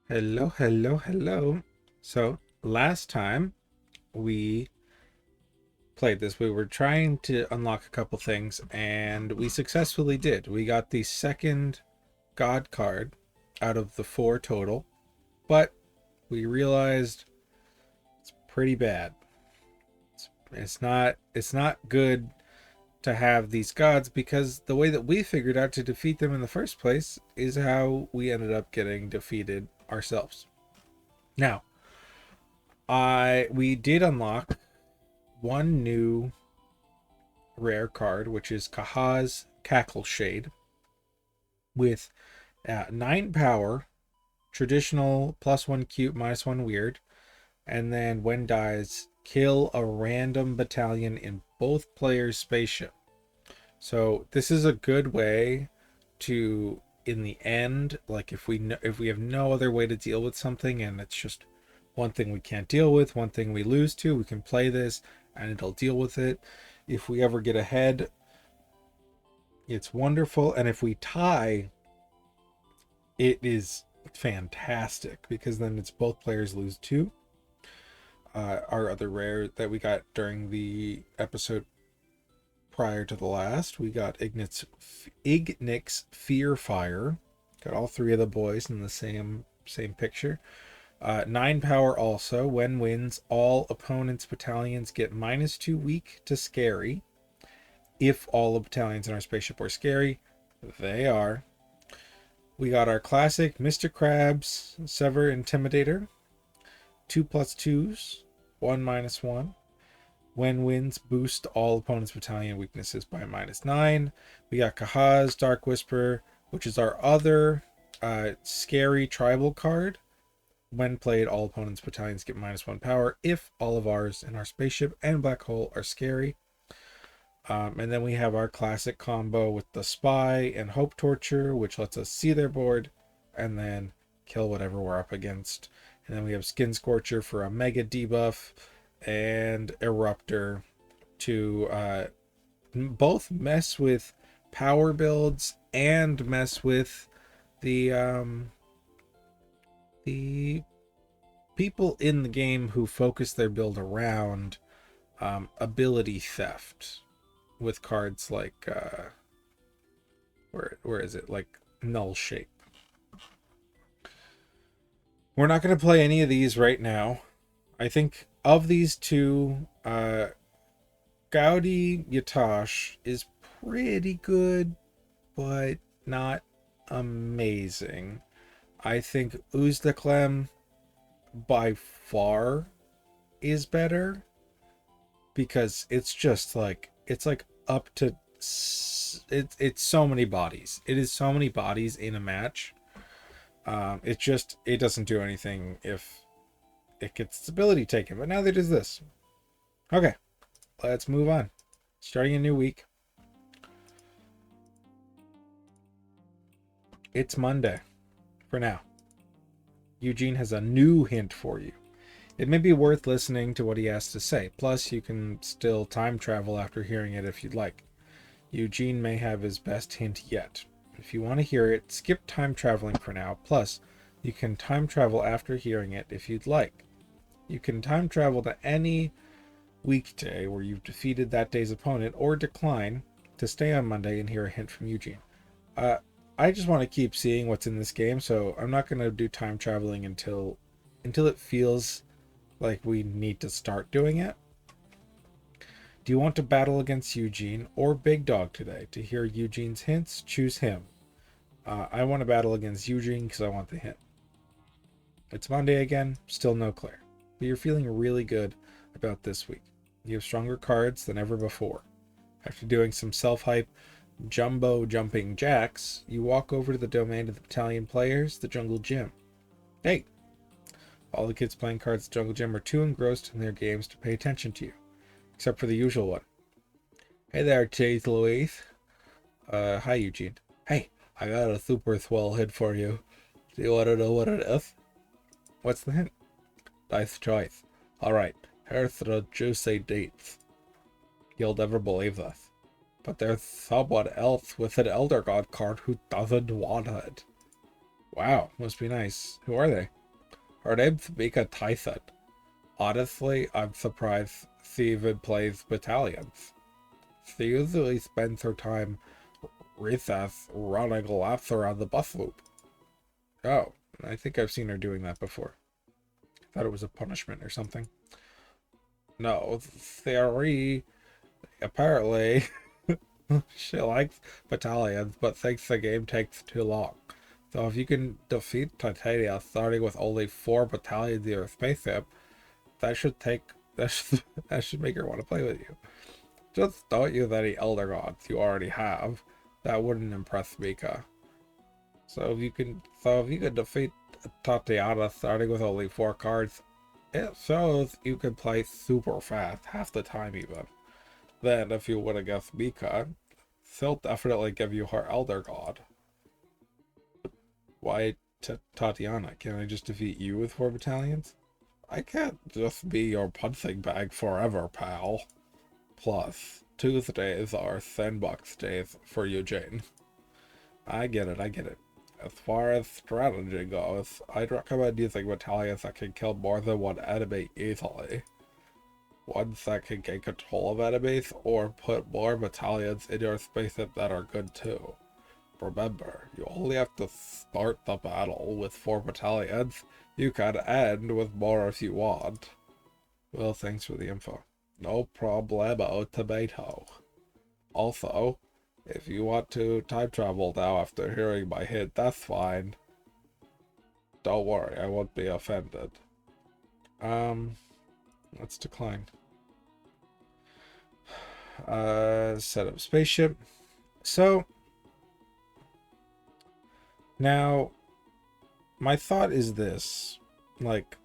Hello, hello, hello. So, last time we played this, we were trying to unlock a couple things, and we successfully did. We got the second God card out of the four total, but we realized it's pretty bad. It's not good to have these gods because the way that we figured out to defeat them in the first place is how we ended up getting defeated ourselves. Now, I we did unlock one new rare card, which is Kaha's Cackle Shade, with 9 power, traditional +1 cute, -1 weird, and then when dies, kill a random battalion in both players' spaceship. So this is a good way to, in the end, like if we have no other way to deal with something and it's just one thing we can't deal with, one thing we lose to, we can play this and it'll deal with it. If we ever get ahead, it's wonderful. And if we tie, it is fantastic because then it's both players lose two. Our other rare that we got during the episode prior to the last, we got Ignix Fear Fire. Got all three of the boys in the same picture. 9 power also. When wins, all opponents' battalions get -2 weak to scary. If all the battalions in our spaceship are scary, they are. We got our classic Mr. Krabs Sever Intimidator. 2+2s, 1-1. When wins, boost all opponents' battalion weaknesses by -9. We got Kaha's Dark Whisper, which is our other scary tribal card. When played, all opponents' battalions get -1 power if all of ours in our spaceship and black hole are scary. And then we have our classic combo with the Spy and Hope Torture, which lets us see their board and then kill whatever we're up against. And then we have Skin Scorcher for a mega debuff and Eruptor to both mess with power builds and mess with the people in the game who focus their build around ability theft with cards like where is it, like Null Shape. We're not going to play any of these right now. I think of these two, Gaudi Yatash is pretty good, but not amazing. I think Uzdeklem by far is better because it's just like up to it's so many bodies. It is so many bodies in a match. It doesn't do anything if it gets its ability taken. But now that is this. Okay, let's move on. Starting a new week. It's Monday for now. Eugene has a new hint for you. It may be worth listening to what he has to say. Plus, you can still time travel after hearing it if you'd like. Eugene may have his best hint yet. If you want to hear it, skip time traveling for now. Plus, you can time travel after hearing it if you'd like. You can time travel to any weekday where you've defeated that day's opponent, or decline to stay on Monday and hear a hint from Eugene. I just want to keep seeing what's in this game, so I'm not going to do time traveling until it feels like we need to start doing it. Do you want to battle against Eugene or Big Dog today? To hear Eugene's hints, choose him. I want to battle against Eugene because I want the hint. It's Monday again, still no Claire. But you're feeling really good about this week. You have stronger cards than ever before. After doing some self-hype jumbo jumping jacks, you walk over to the domain of the battalion players, the Jungle Gym. Hey! All the kids playing cards at the Jungle Gym are too engrossed in their games to pay attention to you, except for the usual one. Hey there, Chase Louise. Hi, Eugene. Hey, I got a super swell hit for you. Do you want to know what it is? What's the hint? Nice choice. Alright, here's the juicy dates. You'll never believe this, but there's someone else with an Elder God card who doesn't want it. Wow, must be nice. Who are they? Her name's Mika Tyson. Honestly, I'm surprised she even plays battalions. She usually spends her time recess running laps around the bus loop. Oh, I think I've seen her doing that before. Thought it was a punishment or something. No, theory. Apparently, she likes battalions, but thinks the game takes too long. So if you can defeat Titania starting with only 4 battalions in your spaceship, that should take that should, that should make her want to play with you. Just don't use any Elder Gods you already have. That wouldn't impress Mika. So if you can defeat Tatiana starting with only 4 cards, it shows you can play super fast, half the time even. Then if you win against Mika, she'll definitely give you her Elder God. Why Tatiana? Can I just defeat you with 4 battalions? I can't just be your punching bag forever, pal. Plus, Tuesdays are sandbox days for Eugene. I get it, I get it. As far as strategy goes, I'd recommend using battalions that can kill more than one enemy easily. Ones that can gain control of enemies, or put more battalions in your spaces that are good too. Remember, you only have to start the battle with 4 battalions. You can end with more if you want. Well, thanks for the info. No problemo, tomato. Also, if you want to time travel now after hearing my hint, that's fine. Don't worry, I won't be offended. Let's decline. Set up spaceship. So, now, my thought is this. Like,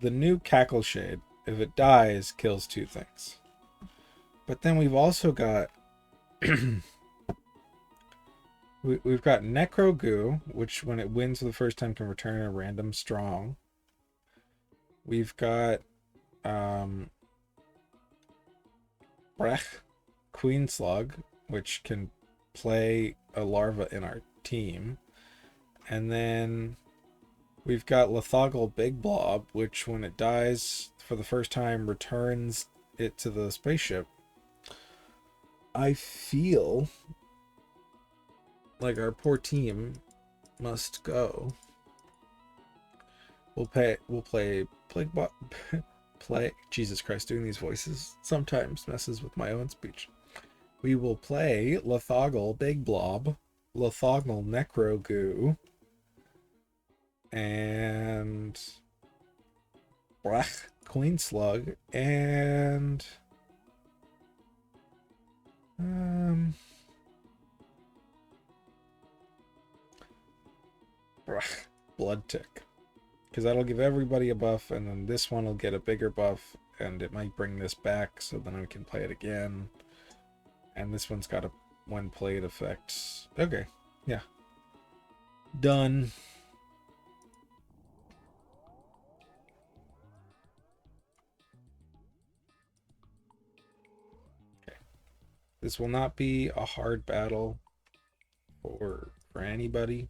the new Cackle Shade, if it dies, kills 2 things. But then we've also got... we've got Necro Goo, which when it wins for the first time can return a random strong. We've got Brech Queen Slug, which can play a larva in our team. And then we've got Lithogal Big Blob, which when it dies for the first time returns it to the spaceship. I feel like our poor team must go. We'll play Plague Bot play Jesus Christ, doing these voices sometimes messes with my own speech. We will play Lithogal Big Blob, Lithogal Necro Goo, and Brach Queen Slug, and Brach Blood Tick. Because that'll give everybody a buff, and then this one will get a bigger buff, and it might bring this back, so then we can play it again. And this one's got a when played effect. Okay, yeah. Done. Okay. This will not be a hard battle for anybody.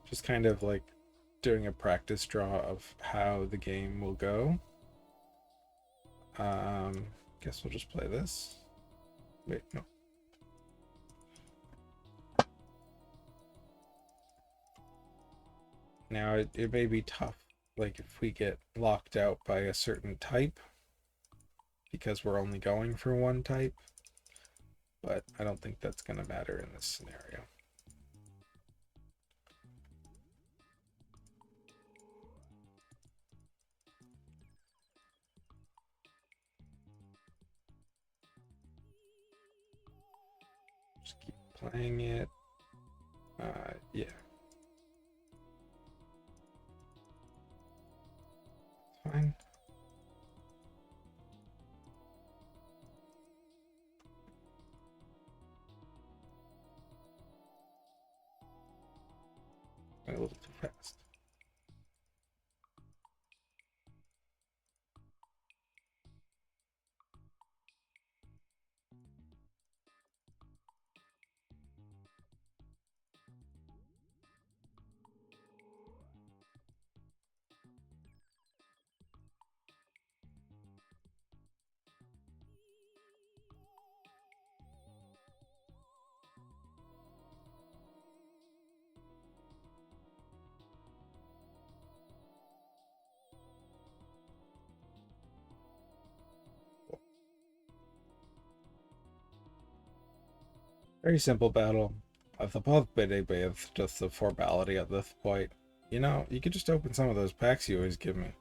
Just kind of like doing a practice draw of how the game will go. Guess we'll just play this. Wait, no. Now it may be tough, like if we get locked out by a certain type, because we're only going for one type, but I don't think that's going to matter in this scenario. Just keep playing it. Yeah. Fine. A little too fast. Very simple battle. The both bit with just the formality at this point. You know, you could just open some of those packs you always give me.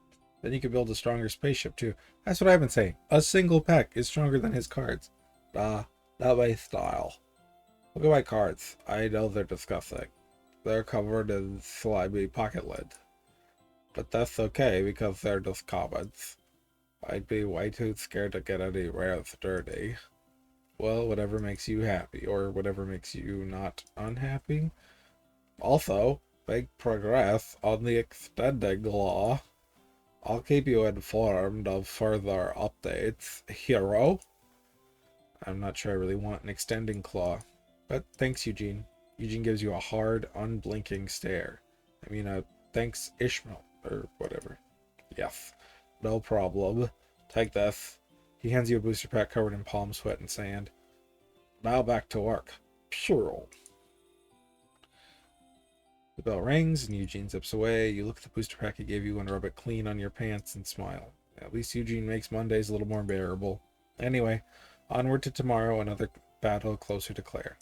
Then you could build a stronger spaceship too. That's what I've been saying. A single pack is stronger than his cards. Ah, not my style. Look at my cards. I know they're disgusting. They're covered in slimy pocket lid. But that's okay because they're just commons. I'd be way too scared to get any rares dirty. Well, whatever makes you happy, or whatever makes you not unhappy. Also, big progress on the extending law. I'll keep you informed of further updates, hero. I'm not sure I really want an extending claw. But thanks, Eugene. Eugene gives you a hard, unblinking stare. Thanks, Ishmael, or whatever. Yes, no problem. Take this. He hands you a booster pack covered in palm sweat and sand. Now back to work. Pure. The bell rings and Eugene zips away. You look at the booster pack he gave you and rub it clean on your pants and smile. At least Eugene makes Mondays a little more bearable. Anyway, onward to tomorrow, another battle closer to Claire.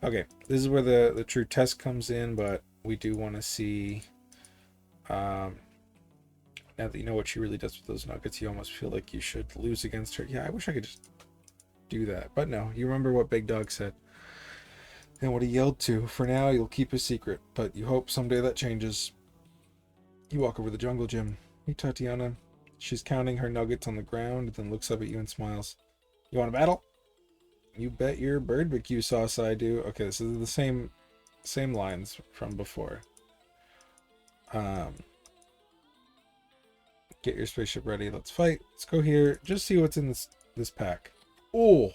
Okay, this is where the true test comes in, but we do want to see, now that you know what she really does with those nuggets, you almost feel like you should lose against her. Yeah, I wish I could just do that. But no, you remember what Big Dog said and what he yelled to. For now, you'll keep a secret, but you hope someday that changes. You walk over the jungle gym. Hey, Tatiana. She's counting her nuggets on the ground, then looks up at you and smiles. You want to battle? You bet your barbecue sauce I do. Okay, so they're the same lines from before. Get your spaceship ready. Let's fight. Let's go here. Just see what's in this pack. Oh,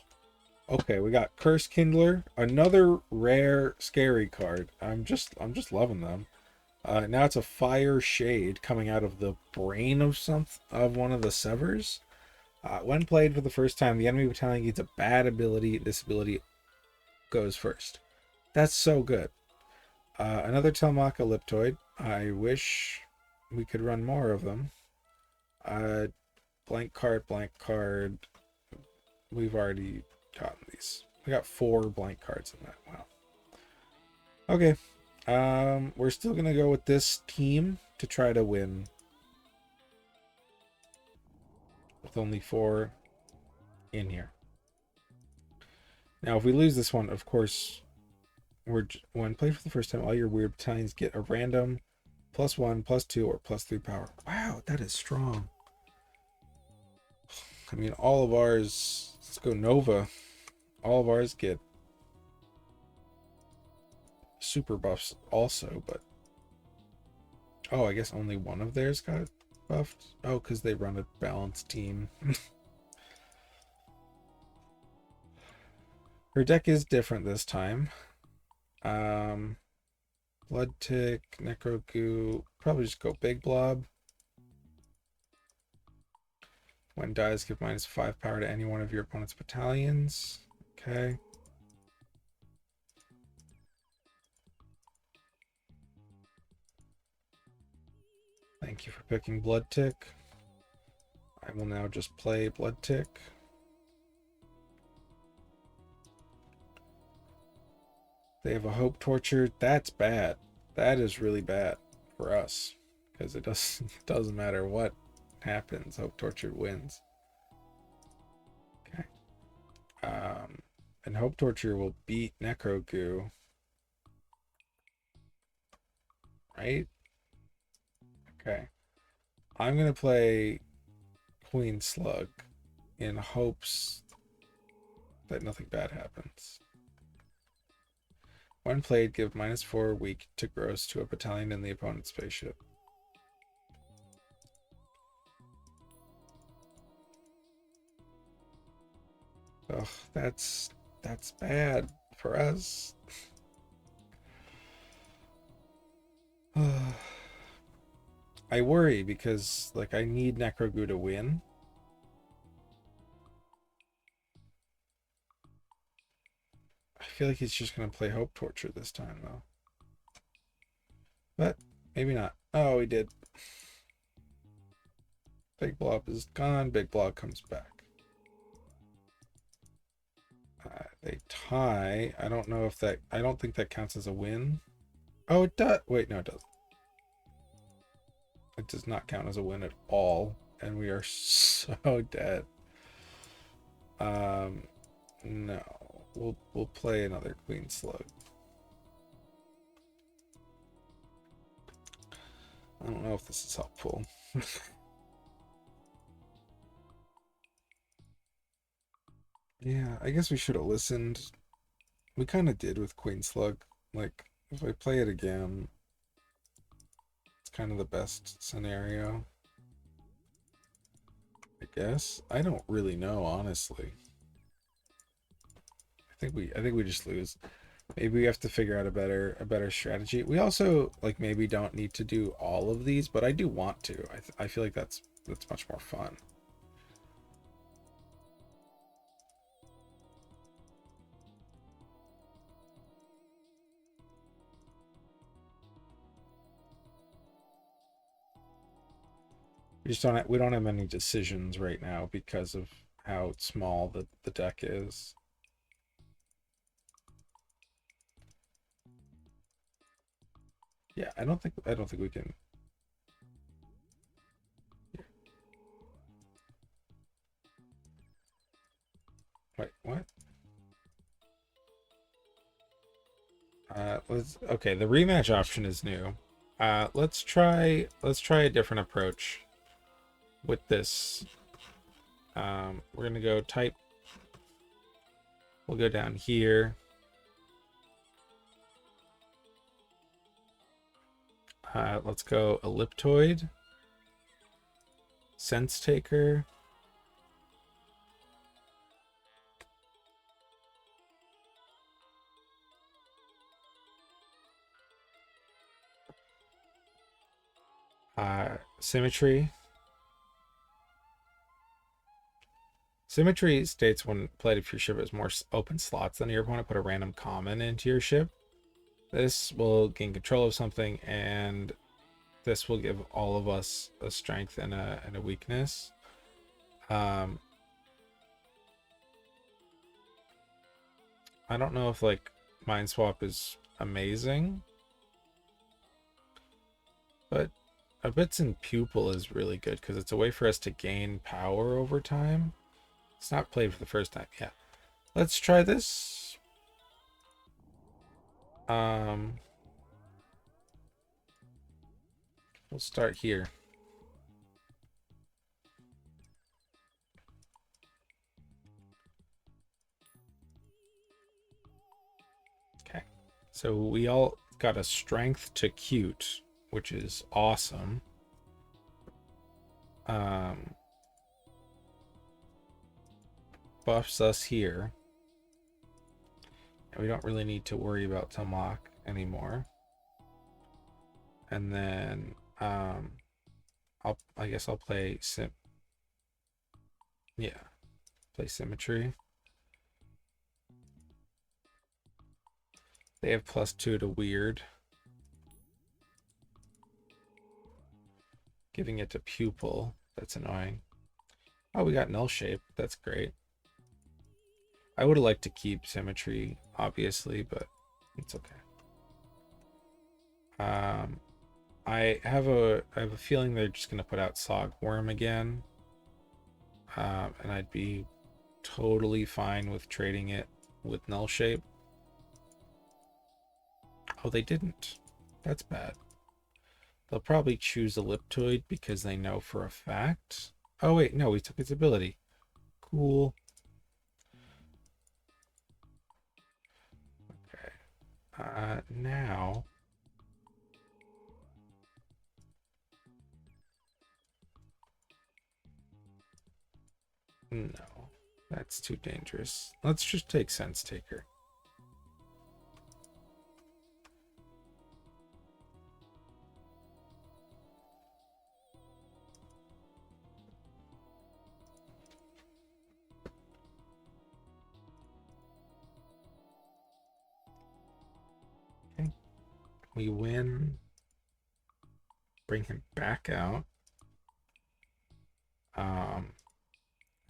okay. We got Curse Kindler, another rare scary card. I'm just loving them. Now it's a fire shade coming out of the brain of one of the severs. When played for the first time, the enemy battalion gets a bad ability. This ability goes first. That's so good. Another Telmac Elliptoid. I wish we could run more of them. Blank card. We've already gotten these. We got 4 blank cards in that. Wow. Okay. We're still gonna go with this team to try to win. With only 4 in here. Now, if we lose this one, of course, when played for the first time, all your weird battalions get a random +1, +2, or +3 power. Wow, that is strong. I mean, all of ours, let's go Nova. All of ours get super buffs also, but oh, I guess only one of theirs got buffed. Oh, because they run a balanced team. Her deck is different this time. Blood Tick, Necro Goo, probably just go Big Blob. When dies, give -5 power to any one of your opponent's battalions. Okay. Thank you for picking Blood Tick. I will now just play Blood Tick. They have a Hope Torture. That's bad. That is really bad for us. Because it doesn't matter what happens. Hope Torture wins. Okay. And Hope Torture will beat Necro Goo. Right? Okay. I'm going to play Queen Slug in hopes that nothing bad happens. When played, give -4 weak to gross to a battalion in the opponent's spaceship. Ugh, that's bad for us. I worry because like I need Necrogoo to win. I feel like he's just gonna play Hope Torture this time though. But maybe not. Oh, he did. Big Blob is gone. Big Blob comes back. They tie. I don't know if that, I don't think that counts as a win. Oh, it does. Wait, no, it does. It does not count as a win at all. And we are so dead. No. We'll play another Queen Slug. I don't know if this is helpful. Yeah, I guess we should have listened. We kind of did with Queen Slug. Like, if I play it again, it's kind of the best scenario. I guess. I don't really know, honestly. I think we just lose. Maybe we have to figure out a better strategy. We also like maybe don't need to do all of these, but I do want to. I feel like that's much more fun. We don't have many decisions right now because of how small the deck is. Yeah, I don't think we can. Wait, what? Let's okay. The rematch option is new. Let's try a different approach with this. We're gonna go type. We'll go down here. Let's go elliptoid, sense taker. Symmetry. Symmetry states when played if your ship has more open slots than your opponent, put a random common into your ship. This will gain control of something, and this will give all of us a strength and a weakness. I don't know if like Mind Swap is amazing, but a Bits and Pupil is really good because it's a way for us to gain power over time. It's not played for the first time. Yeah. Let's try this. We'll start here. Okay. So we all got a strength to cute, which is awesome. Buffs us here. And we don't really need to worry about Tamok anymore. And then I guess I'll play play Symmetry. They have +2 to Weird. Giving it to Pupil. That's annoying. Oh, we got Null Shape. That's great. I would have liked to keep Symmetry, obviously, but it's okay. I have a feeling they're just gonna put out Sogworm again, and I'd be totally fine with trading it with Null Shape. Oh, they didn't. That's bad. They'll probably choose Elliptoid because they know for a fact. Oh wait, no, we took its ability. Cool. Okay. Now. No, that's too dangerous. Let's just take Sense Taker. Okay. We win. Bring him back out.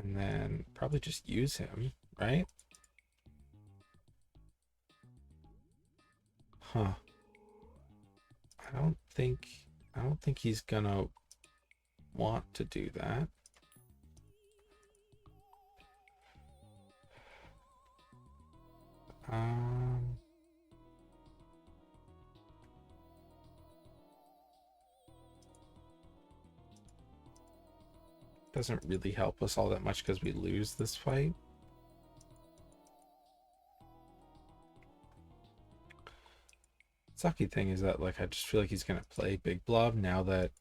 And then probably just use him, right? Huh. I don't think he's gonna want to do that. Doesn't really help us all that much because we lose this fight. Sucky thing is that, like, I just feel like he's gonna play Big Blob now that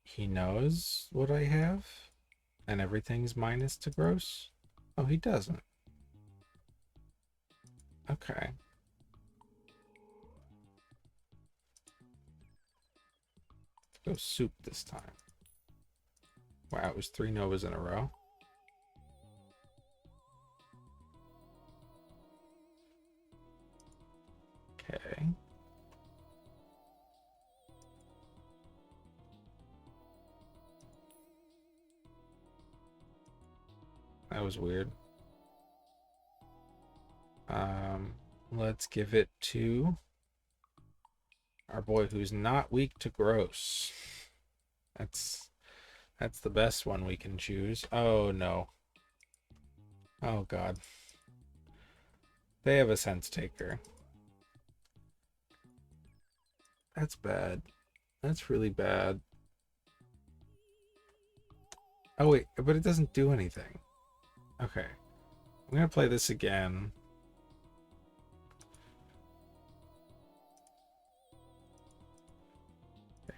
he knows what I have and everything's minus to gross. Oh, he doesn't. Okay. Let's go soup this time. Wow, it was 3 Novas in a row. Okay. That was weird. Let's give it to our boy who's not weak to gross. That's the best one we can choose. Oh no. Oh god. They have a sense taker. That's bad. That's really bad. Oh wait, but it doesn't do anything. Okay. I'm gonna play this again.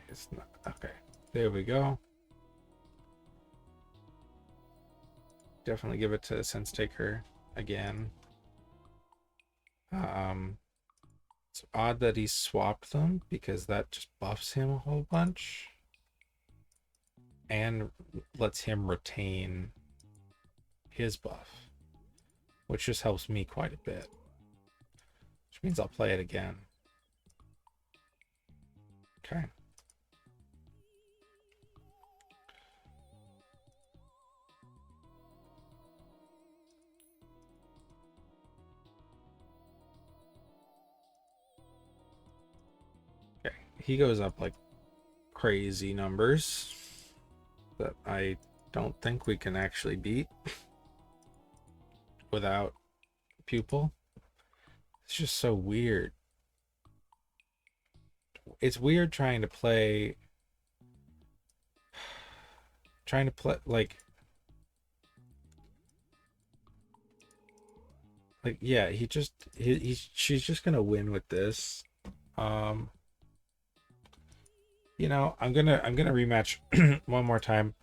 It's not okay. There we go. Definitely give it to sense taker again. It's odd that he swapped them because that just buffs him a whole bunch and lets him retain his buff, which just helps me quite a bit, which means I'll play it again. Okay. Okay, he goes up like crazy numbers that I don't think we can actually beat without pupil. It's just so weird. It's weird trying to play like yeah, she's just gonna win with this. um you know, I'm gonna rematch one more time.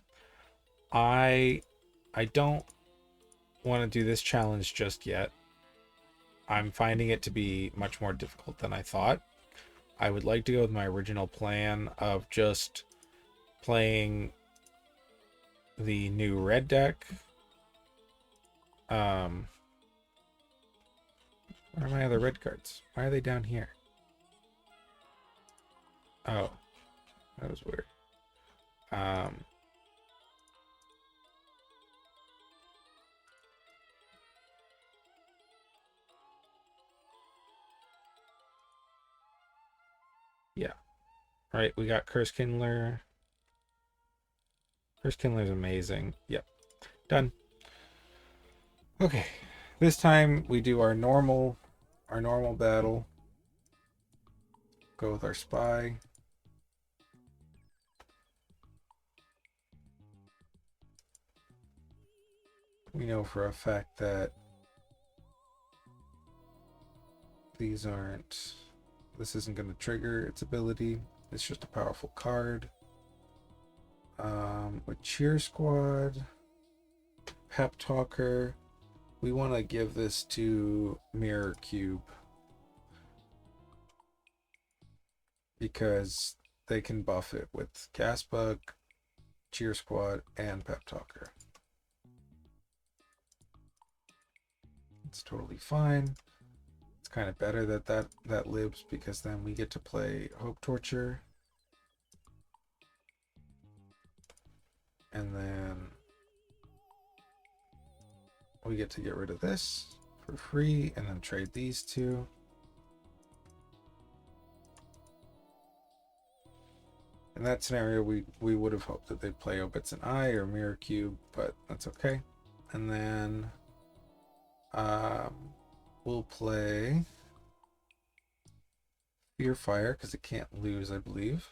I don't want to do this challenge just yet. I'm finding it to be much more difficult than I thought. I would like to go with my original plan of just playing the new red deck. Where are my other red cards? Why are they down here? Oh, that was weird. Yeah. All right, we got Curse Kindler. Curse Kindler is amazing. Yep. Done. Okay. This time we do our normal battle. Go with our spy. We know for a fact that this isn't going to trigger its ability. It's just a powerful card. With Cheer Squad, Pep Talker, we want to give this to Mirror Cube because they can buff it with Gasbug, Cheer Squad, and Pep Talker. It's totally fine. It's kind of better that lives because then we get to play Hope Torture. And then we get to get rid of this for free and then trade these two. In that scenario, we would have hoped that they'd play Obits and I or Mirror Cube, but that's okay. And then we'll play Fear Fire because it can't lose, I believe.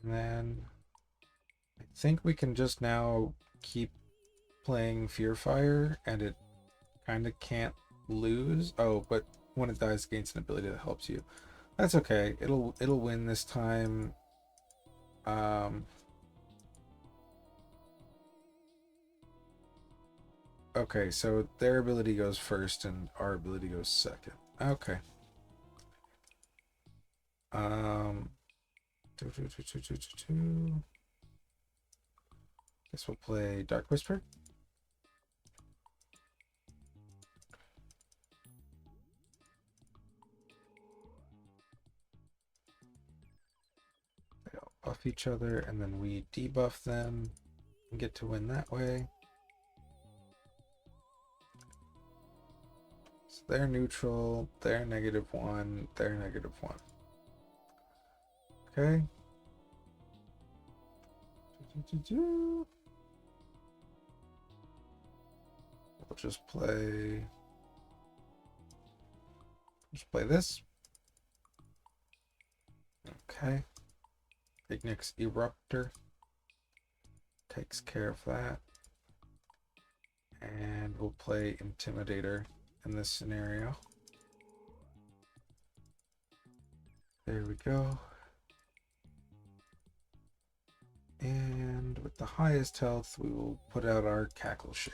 And then I think we can just now keep playing Fear Fire, and it kind of can't lose. Oh, but when it dies, gains an ability that helps you. That's okay. It'll win this time. Okay, so their ability goes first and our ability goes second. Okay. Um, Guess we'll play Dark Whisper. They all buff each other, and then we debuff them and get to win that way. So they're neutral, they're -1, they're -1. Okay. We'll just play this. Okay. Ignix Eruptor takes care of that. And we'll play Intimidator in this scenario. There we go. And with the highest health, we will put out our Cackle Shade.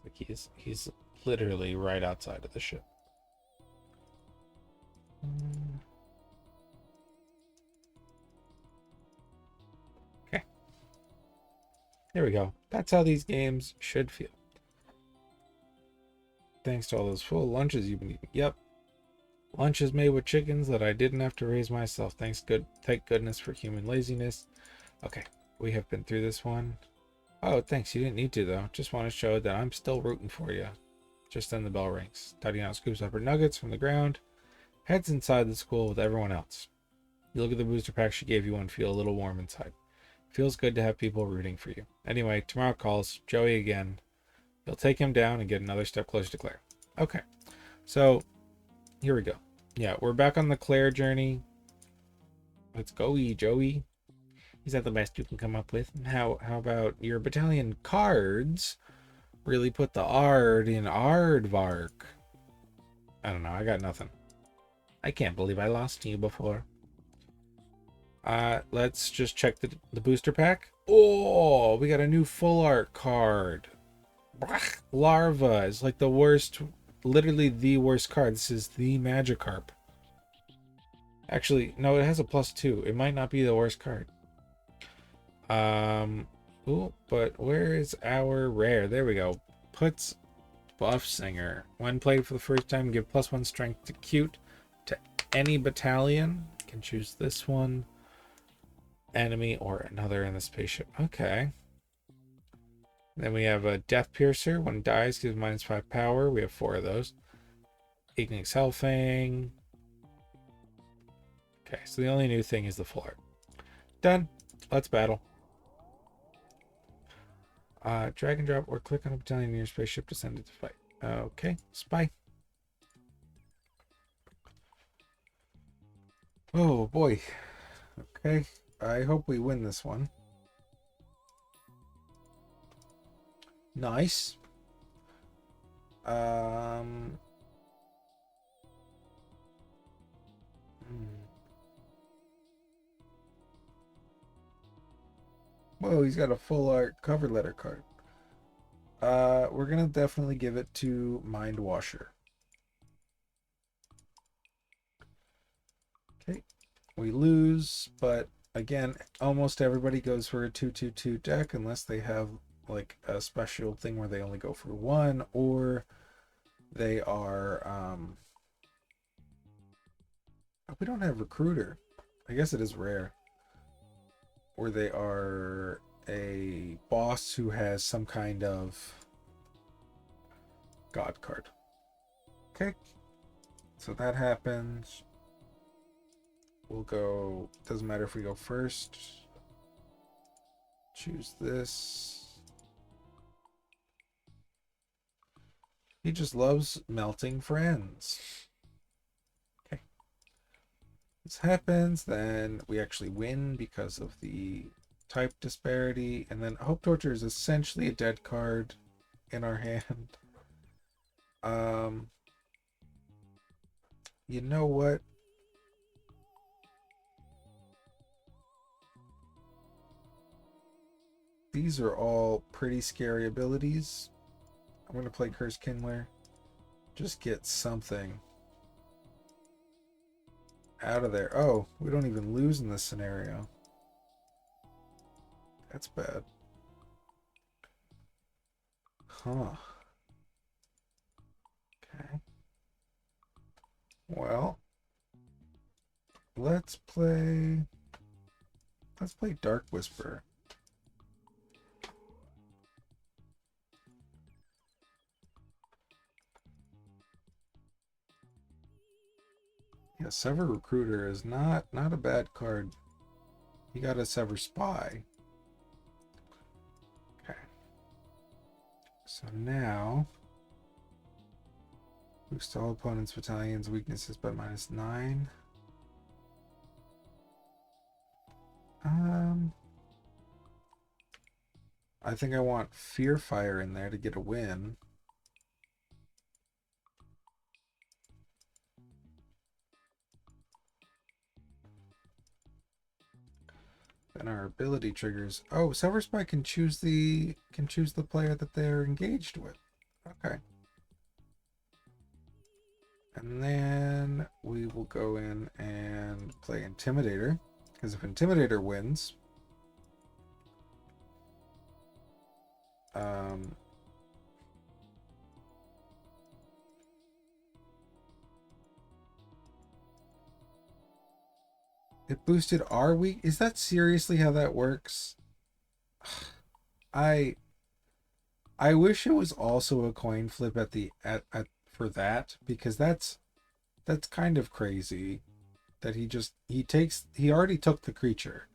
Like he's literally right outside of the ship. Okay. There we go. That's how these games should feel. Thanks to all those full lunches you've been eating. Yep. Lunches made with chickens that I didn't have to raise myself. Thank goodness for human laziness. Okay, we have been through this one. Oh, thanks. You didn't need to, though. Just want to show that I'm still rooting for you. Just then the bell rings. Tatiana scoops up her nuggets from the ground, heads inside the school with everyone else. You look at the booster pack she gave you and feel a little warm inside. Feels good to have people rooting for you. Anyway, tomorrow calls. Joey again. You'll take him down and get another step closer to Claire. Okay, so here we go. Yeah, we're back on the Claire journey. Let's go, Joey. Is that the best you can come up with? How about your battalion cards? Really put the Ard in Aardvark. I don't know. I got nothing. I can't believe I lost to you before. Let's just check the booster pack. Oh, we got a new full art card. Larva is like the worst, literally the worst card. This is the Magikarp. Actually, no, it has a +2. It might not be the worst card. Ooh, but where is our rare? There we go. Puts Buff Singer. When played for the first time, give +1 strength to cute to any battalion. You can choose this one, enemy, or another in the spaceship. Okay. Then we have a Death Piercer. When it dies, gives -5 power. We have 4 of those. Ignix Hellfang. Okay, so the only new thing is the full art. Done. Let's battle. Drag and drop or click on a battalion in your spaceship to send it to fight. Okay, spy. Oh boy. Okay, I hope we win this one. Nice. Whoa, he's got a full art cover letter card. We're gonna definitely give it to Mind Washer. Okay, we lose, but again, almost everybody goes for a 2/2/2 deck unless they have like a special thing where they only go for 1, or they are we don't have Recruiter. I guess it is rare. or they are a boss who has some kind of god card. Okay, so that happens. We'll go, doesn't matter if we go first. Choose this. He just loves melting friends. Okay. This happens, then we actually win because of the type disparity, and then Hope Torture is essentially a dead card in our hand. You know what? These are all pretty scary abilities. I'm going to play Curse Kindler. Just get something out of there. Oh, we don't even lose in this scenario. That's bad. Huh. Okay. Well, let's play Dark Whisper. Yeah, Sever Recruiter is not a bad card. You got a Sever Spy. Okay. So now boost all opponents' battalions' weaknesses by -9. I think I want Fear Fire in there to get a win. Then our ability triggers. Oh, Sever Spy can choose the player that they're engaged with. Okay. And then we will go in and play Intimidator. Because if Intimidator wins, it boosted our weak. Is that seriously how that works? I wish it was also a coin flip at the at for that, because that's kind of crazy that he already took the creature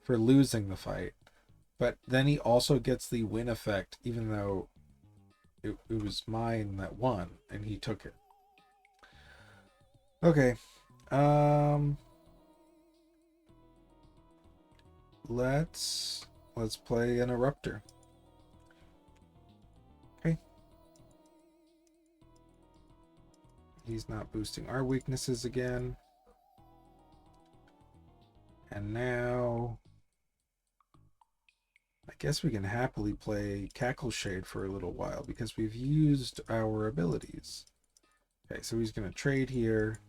for losing the fight, but then he also gets the win effect even though it was mine that won and he took it. Okay. Let's play an Eruptor. Okay. He's not boosting our weaknesses again. And now I guess we can happily play Cackle Shade for a little while because we've used our abilities. Okay, so he's going to trade here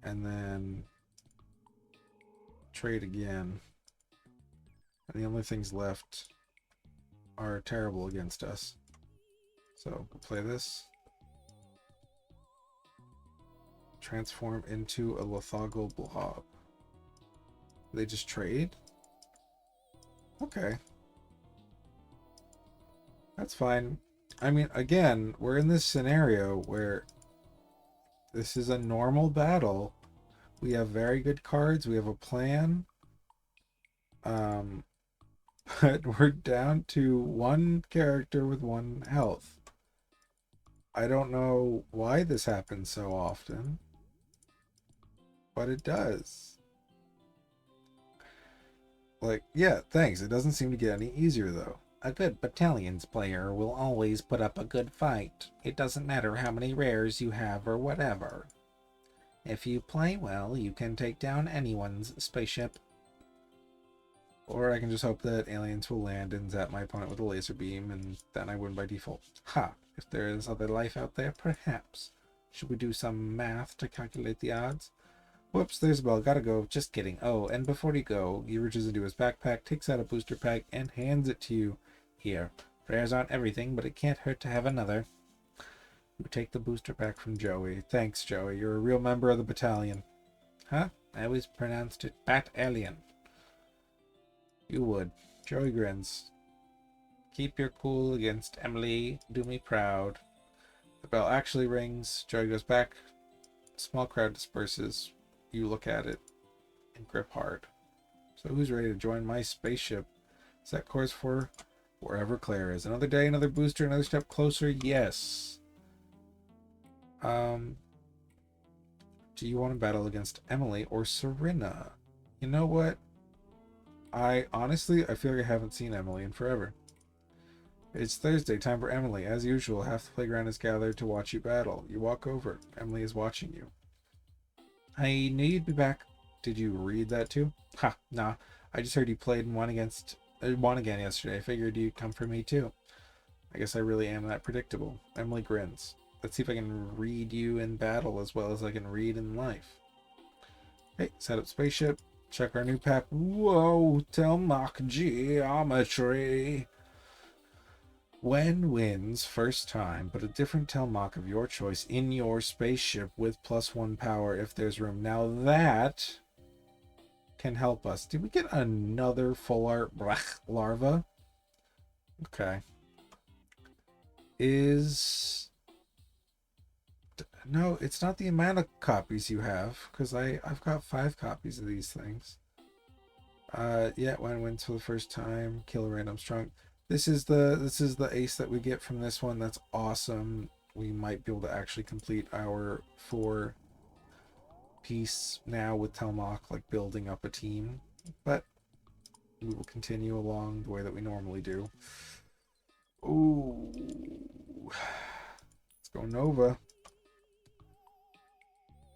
and then trade again. And the only things left are terrible against us. So we'll play this. Transform into a Lithogal Blob. They just trade? Okay. That's fine. I mean, again, we're in this scenario where this is a normal battle. We have very good cards. We have a plan. But we're down to one character with 1 health. I don't know why this happens so often, but it does. Like, yeah, thanks. It doesn't seem to get any easier, though. A good battalions player will always put up a good fight. It doesn't matter how many rares you have or whatever. If you play well, you can take down anyone's spaceship. Or I can just hope that aliens will land and zap my opponent with a laser beam, and then I win by default. Ha! If there is other life out there, perhaps. Should we do some math to calculate the odds? Whoops, there's a bell. Gotta go. Just kidding. Oh, and before you go, he reaches into his backpack, takes out a booster pack, and hands it to you. Here. Rares aren't everything, but it can't hurt to have another. You take the booster pack from Joey. Thanks, Joey. You're a real member of the battalion. Huh? I always pronounced it Bat-alien. You would. Joey grins. Keep your cool against Emily. Do me proud. The bell actually rings. Joey goes back. A small crowd disperses. You look at it and grip hard. So who's ready to join my spaceship? Set course for wherever Claire is. Another day, another booster, another step closer. Yes. Do you want to battle against Emily or Serena? You know what? I feel like I haven't seen Emily in forever. It's Thursday, time for Emily. As usual, half the playground is gathered to watch you battle. You walk over. Emily is watching you. I knew you'd be back. Did you read that too? Ha, nah. I just heard you played and won again yesterday. I figured you'd come for me too. I guess I really am that predictable. Emily grins. Let's see if I can read you in battle as well as I can read in life. Hey, set up spaceship. Check our new pack. Whoa, Telmach geometry. When wins first time, but a different Telmach of your choice in your spaceship with +1 power if there's room. Now that can help us. Did we get another full art larva? Okay. No, it's not the amount of copies you have, because I've got 5 copies of these things. Yeah, when wins for the first time, kill a random strong. This is the ace that we get from this one. That's awesome. We might be able to actually complete our 4 piece now with Telmach, like building up a team. But we will continue along the way that we normally do. Ooh. Let's go Nova.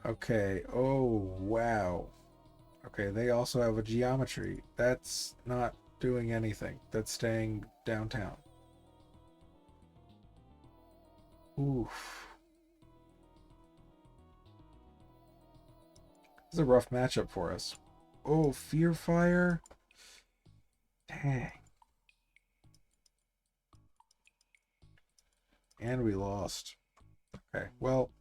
Okay. Oh, wow. Okay, they also have a geometry. That's not doing anything. That's staying downtown. Oof. This is a rough matchup for us. Oh, Fear Fire? Dang. And we lost. Okay, well,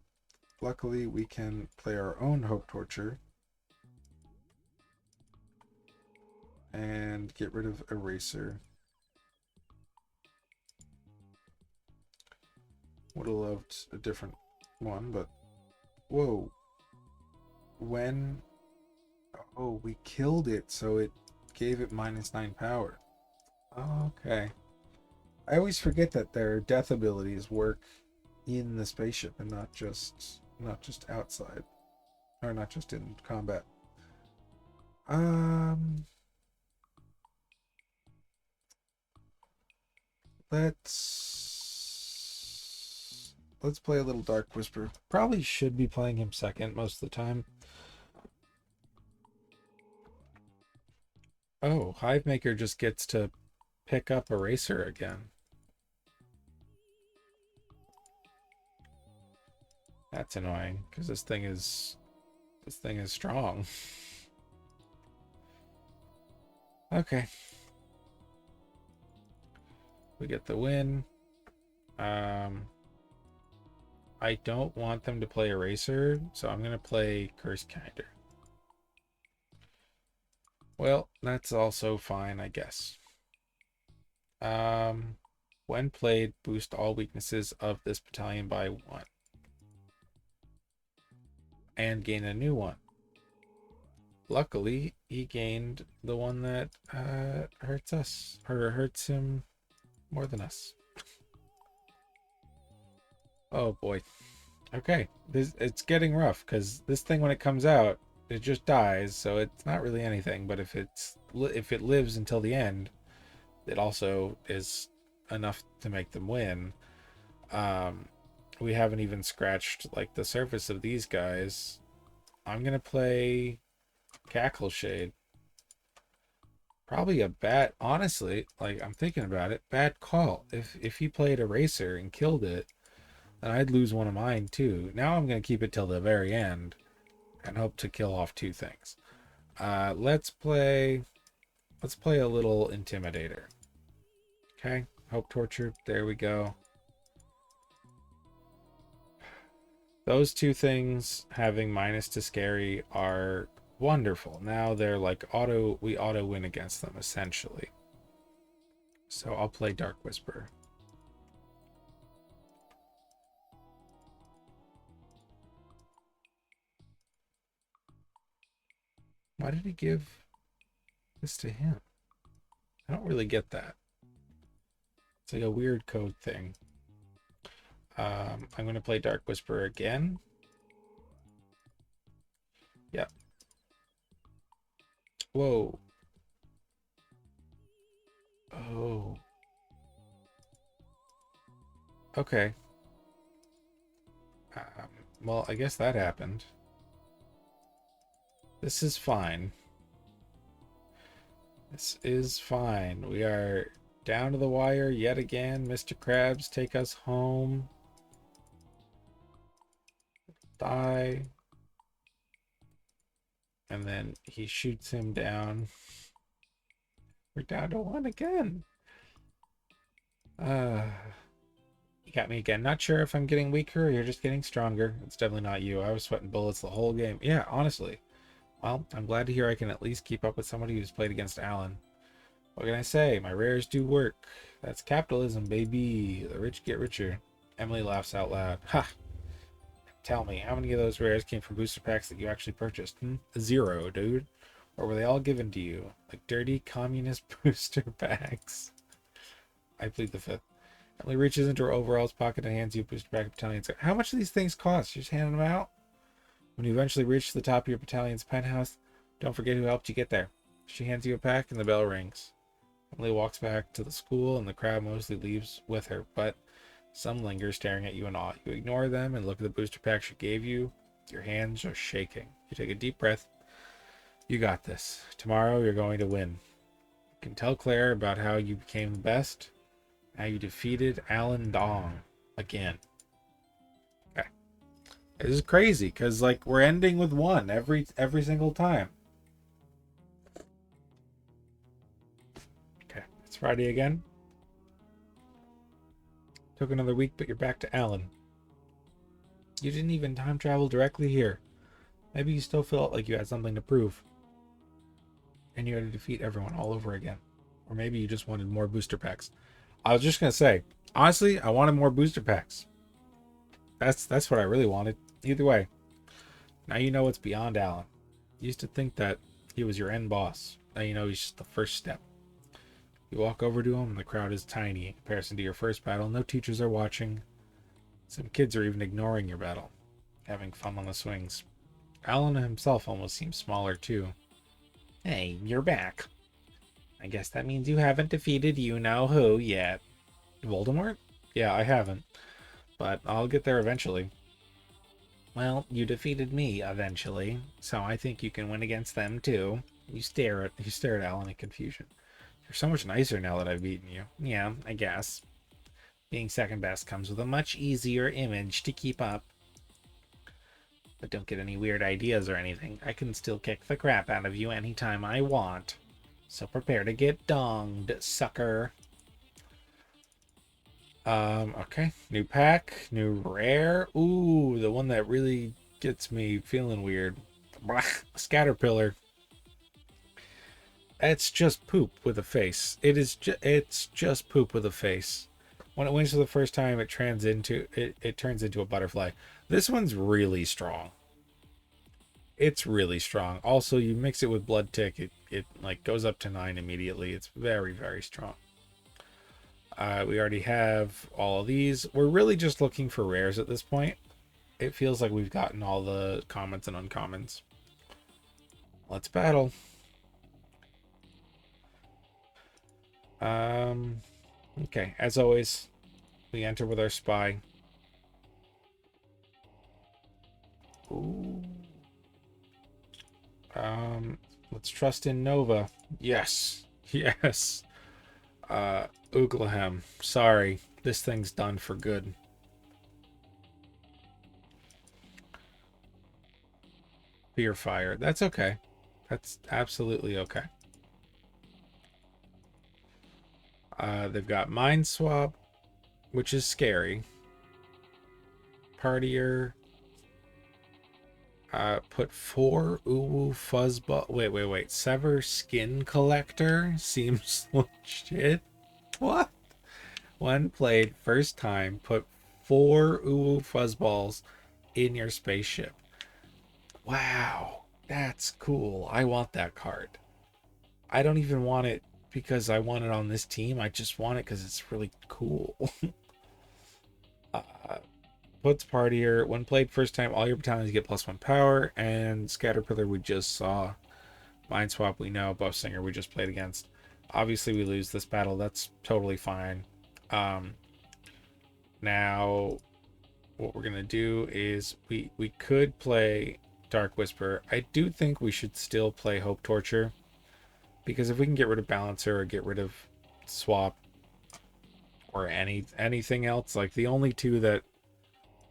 luckily we can play our own Hope Torture and get rid of Eraser. Would have loved a different one, but whoa. When oh, we killed it, so it gave it -9 power. Okay. I always forget that their death abilities work in the spaceship and not just outside, or not just in combat. Um, let's play a little Dark Whisper. Probably should be playing him second most of the time. Oh, Hivemaker just gets to pick up Eraser again. That's annoying because this thing is strong. Okay. We get the win. I don't want them to play Eraser, so I'm going to play Curse Kinder. Well, that's also fine, I guess. When played, boost all weaknesses of this battalion by 1. And gain a new one. Luckily, he gained the one that hurts us, or hurts him more than us. Oh boy. Okay, it's getting rough because this thing, when it comes out, it just dies, so it's not really anything. But if it lives until the end, it also is enough to make them win. We haven't even scratched like the surface of these guys. I'm gonna play Cackle Shade. Probably a bad, honestly, like I'm thinking about it, bad call. If he played Eraser and killed it, then I'd lose one of mine too. Now I'm gonna keep it till the very end and hope to kill off 2 things. Let's play a little Intimidator. Okay, Hope Torture. There we go. Those 2 things having minus to scary are Wonderful. Now they're like auto, we auto win against them essentially. So I'll play Dark Whisper. Why did he give this to him? I don't really get that. It's like a weird code thing. I'm going to play Dark Whisper again. Yep. Whoa. Oh. Okay. Well, I guess that happened. This is fine. This is fine. We are down to the wire yet again. Mr. Krabs, take us home. Die. And then he shoots him down. We're down to 1 again. You got me again. Not sure if I'm getting weaker or you're just getting stronger. It's definitely not you. I was sweating bullets the whole game. Yeah, honestly. Well, I'm glad to hear I can at least keep up with somebody who's played against Alan. What can I say? My rares do work. That's capitalism, baby. The rich get richer. Emily laughs out loud. Ha! Tell me, how many of those rares came from booster packs that you actually purchased? 0, dude. Or were they all given to you? Like dirty communist booster packs? I plead the fifth. Emily reaches into her overalls pocket and hands you a booster pack of battalions. How much do these things cost? You're just handing them out? When you eventually reach the top of your battalion's penthouse, don't forget who helped you get there. She hands you a pack and the bell rings. Emily walks back to the school and the crowd mostly leaves with her, but some linger staring at you in awe. You ignore them and look at the booster pack she gave you. Your hands are shaking. You take a deep breath. You got this. Tomorrow you're going to win. You can tell Claire about how you became the best. How you defeated Alan Dong again. Okay. This is crazy because like we're ending with 1 every single time. Okay, it's Friday again. Took another week, but you're back to Alan. You didn't even time travel directly here. Maybe you still felt like you had something to prove. And you had to defeat everyone all over again. Or maybe you just wanted more booster packs. I was just going to say, honestly, I wanted more booster packs. That's what I really wanted. Either way, now you know what's beyond Alan. You used to think that he was your end boss. Now you know he's just the first step. You walk over to him, and the crowd is tiny in comparison to your first battle. No teachers are watching. Some kids are even ignoring your battle, having fun on the swings. Alan himself almost seems smaller, too. Hey, you're back. I guess that means you haven't defeated you-know-who yet. Voldemort? Yeah, I haven't. But I'll get there eventually. Well, you defeated me eventually, so I think you can win against them too. You stare at Alan in confusion. You're so much nicer now that I've beaten you. Yeah, I guess. Being second best comes with a much easier image to keep up. But don't get any weird ideas or anything. I can still kick the crap out of you anytime I want. So prepare to get donged, sucker. Okay. New pack, new rare. Ooh, the one that really gets me feeling weird. Scatterpillar. It's just poop with a face. It's just poop with a face. When it wins for the first time, it turns into a butterfly. This one's really strong. It's really strong. Also, you mix it with blood tick, it like goes up to 9 immediately. It's very, very strong. We already have all of these. We're really just looking for rares at this point. It feels like we've gotten all the commons and uncommons. Let's battle. Okay, as always, we enter with our spy. Ooh. Let's trust in Nova. Yes. Yes. Ooglahem. Sorry. This thing's done for good. Fear fire. That's okay. That's absolutely okay. They've got Mind Swap, which is scary. Partier. Put 4 Uwu Fuzzball. Wait. Sever Skin Collector seems legit. What? When played first time, put 4 Uwu Fuzzballs in your spaceship. Wow, that's cool. I want that card. I don't even want it because I want it on this team. I just want it because it's really cool. uh, Puts partier. When played first time, all your battalions get +1 power. And Scatterpillar we just saw. Mind Swap we know. Buff Singer we just played against. Obviously we lose this battle. That's totally fine. Now what we're gonna do is we could play Dark Whisper. I do think we should still play Hope Torture, because if we can get rid of Balancer or get rid of Swap or anything else, like the only two that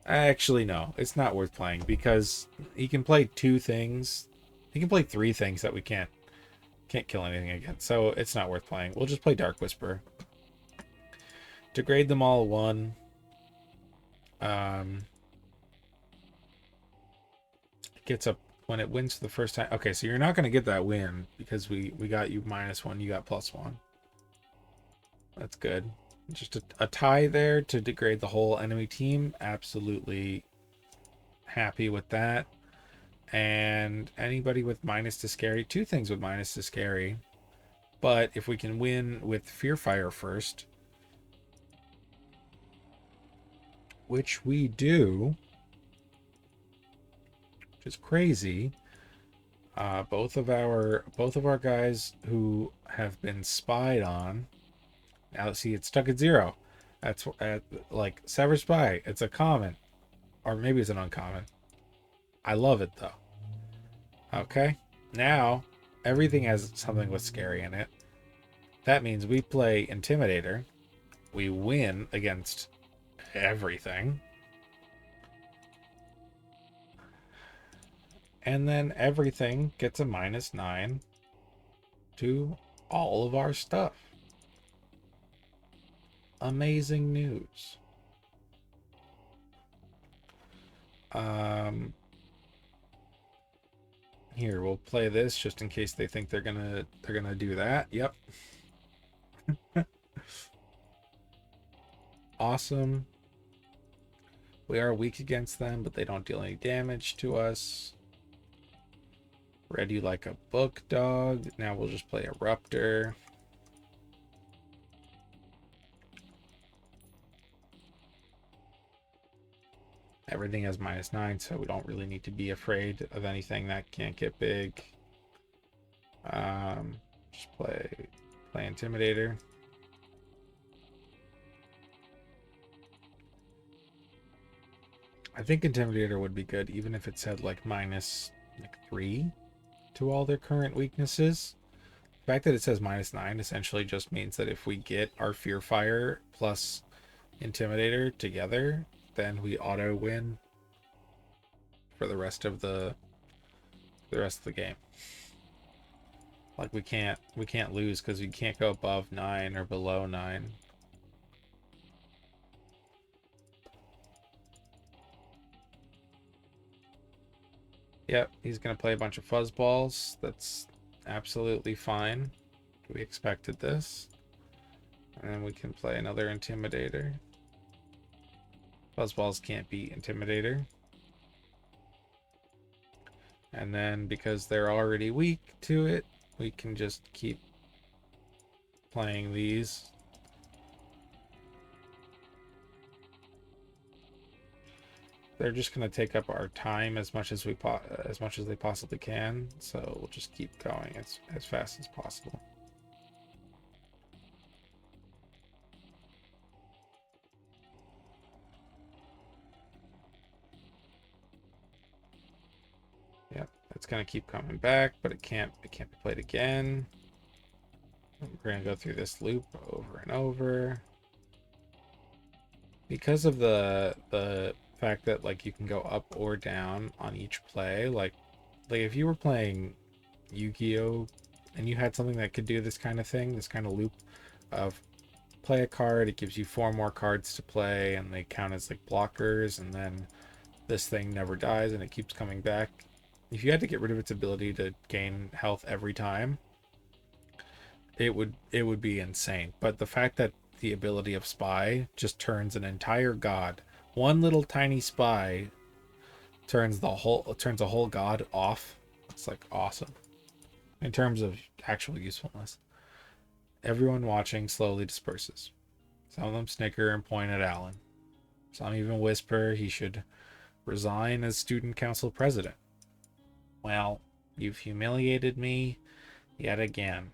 actually no, it's not worth playing, because he can play 2 things. He can play 3 things that we can't kill anything against. So it's not worth playing. We'll just play Dark Whisper. Degrade them all 1. Gets up when it wins for the first time. Okay, so you're not going to get that win because we got you -1, you got +1. That's good. Just a tie there to degrade the whole enemy team. Absolutely happy with that. And anybody with minus to scary, 2 things with minus to scary. But if we can win with Fear Fire first, which we do, which is crazy. Both of our guys who have been spied on. Now see, it's stuck at 0. That's like Sever Spy. It's a common, or maybe it's an uncommon. I love it though. Okay, now everything has something with scary in it. That means we play Intimidator. We win against everything. And then everything gets a -9 to all of our stuff. Amazing news. Here, we'll play this just in case they think they're gonna do that. Yep. Awesome. We are weak against them, but they don't deal any damage to us. Read you like a book, dog. Now we'll just play Eruptor. Everything has -9, so we don't really need to be afraid of anything that can't get big. Just play Intimidator. I think Intimidator would be good, even if it said like -3 to all their current weaknesses. The fact that it says -9 essentially just means that if we get our Fear Fire plus Intimidator together, then we auto win for the rest of the game. Like we can't lose because we can't go above 9 or below 9. Yep, he's gonna play a bunch of fuzzballs. That's absolutely fine. We expected this. And then we can play another Intimidator. Fuzzballs can't beat Intimidator. And then because they're already weak to it, we can just keep playing these. They're just going to take up our time as much as they possibly can, so we'll just keep going as fast as possible. Yep, it's going to keep coming back, but it can't be played again. We're going to go through this loop over and over. Because of the fact that like you can go up or down on each play, like if you were playing Yu-Gi-Oh and you had something that could do this kind of thing, this kind of loop of play a card, it gives you 4 more cards to play and they count as like blockers, and then this thing never dies and it keeps coming back. If you had to get rid of its ability to gain health every time, it would be insane. But the fact that the ability of spy just turns an entire god, one little tiny spy turns a whole god off. It's like awesome in terms of actual usefulness. Everyone watching slowly disperses. Some of them snicker and point at Alan. Some even whisper he should resign as student council president. Well, you've humiliated me yet again.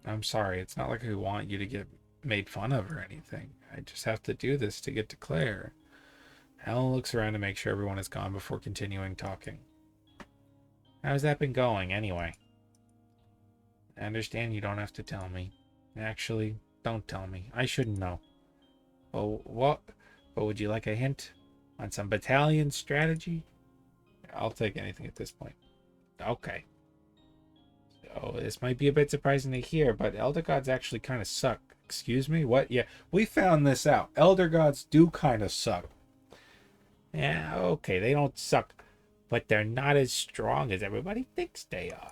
I'm sorry, it's not like I want you to get made fun of or anything. I just have to do this to get to Claire. Alan looks around to make sure everyone is gone before continuing talking. How's that been going, anyway? I understand you don't have to tell me. Actually, don't tell me. I shouldn't know. Oh, what? But would you like a hint on some battalion strategy? I'll take anything at this point. Okay. So this might be a bit surprising to hear, but Elder Gods actually kind of suck. Excuse me? What? Yeah, we found this out. Elder Gods do kind of suck. Yeah, okay, they don't suck, but they're not as strong as everybody thinks they are.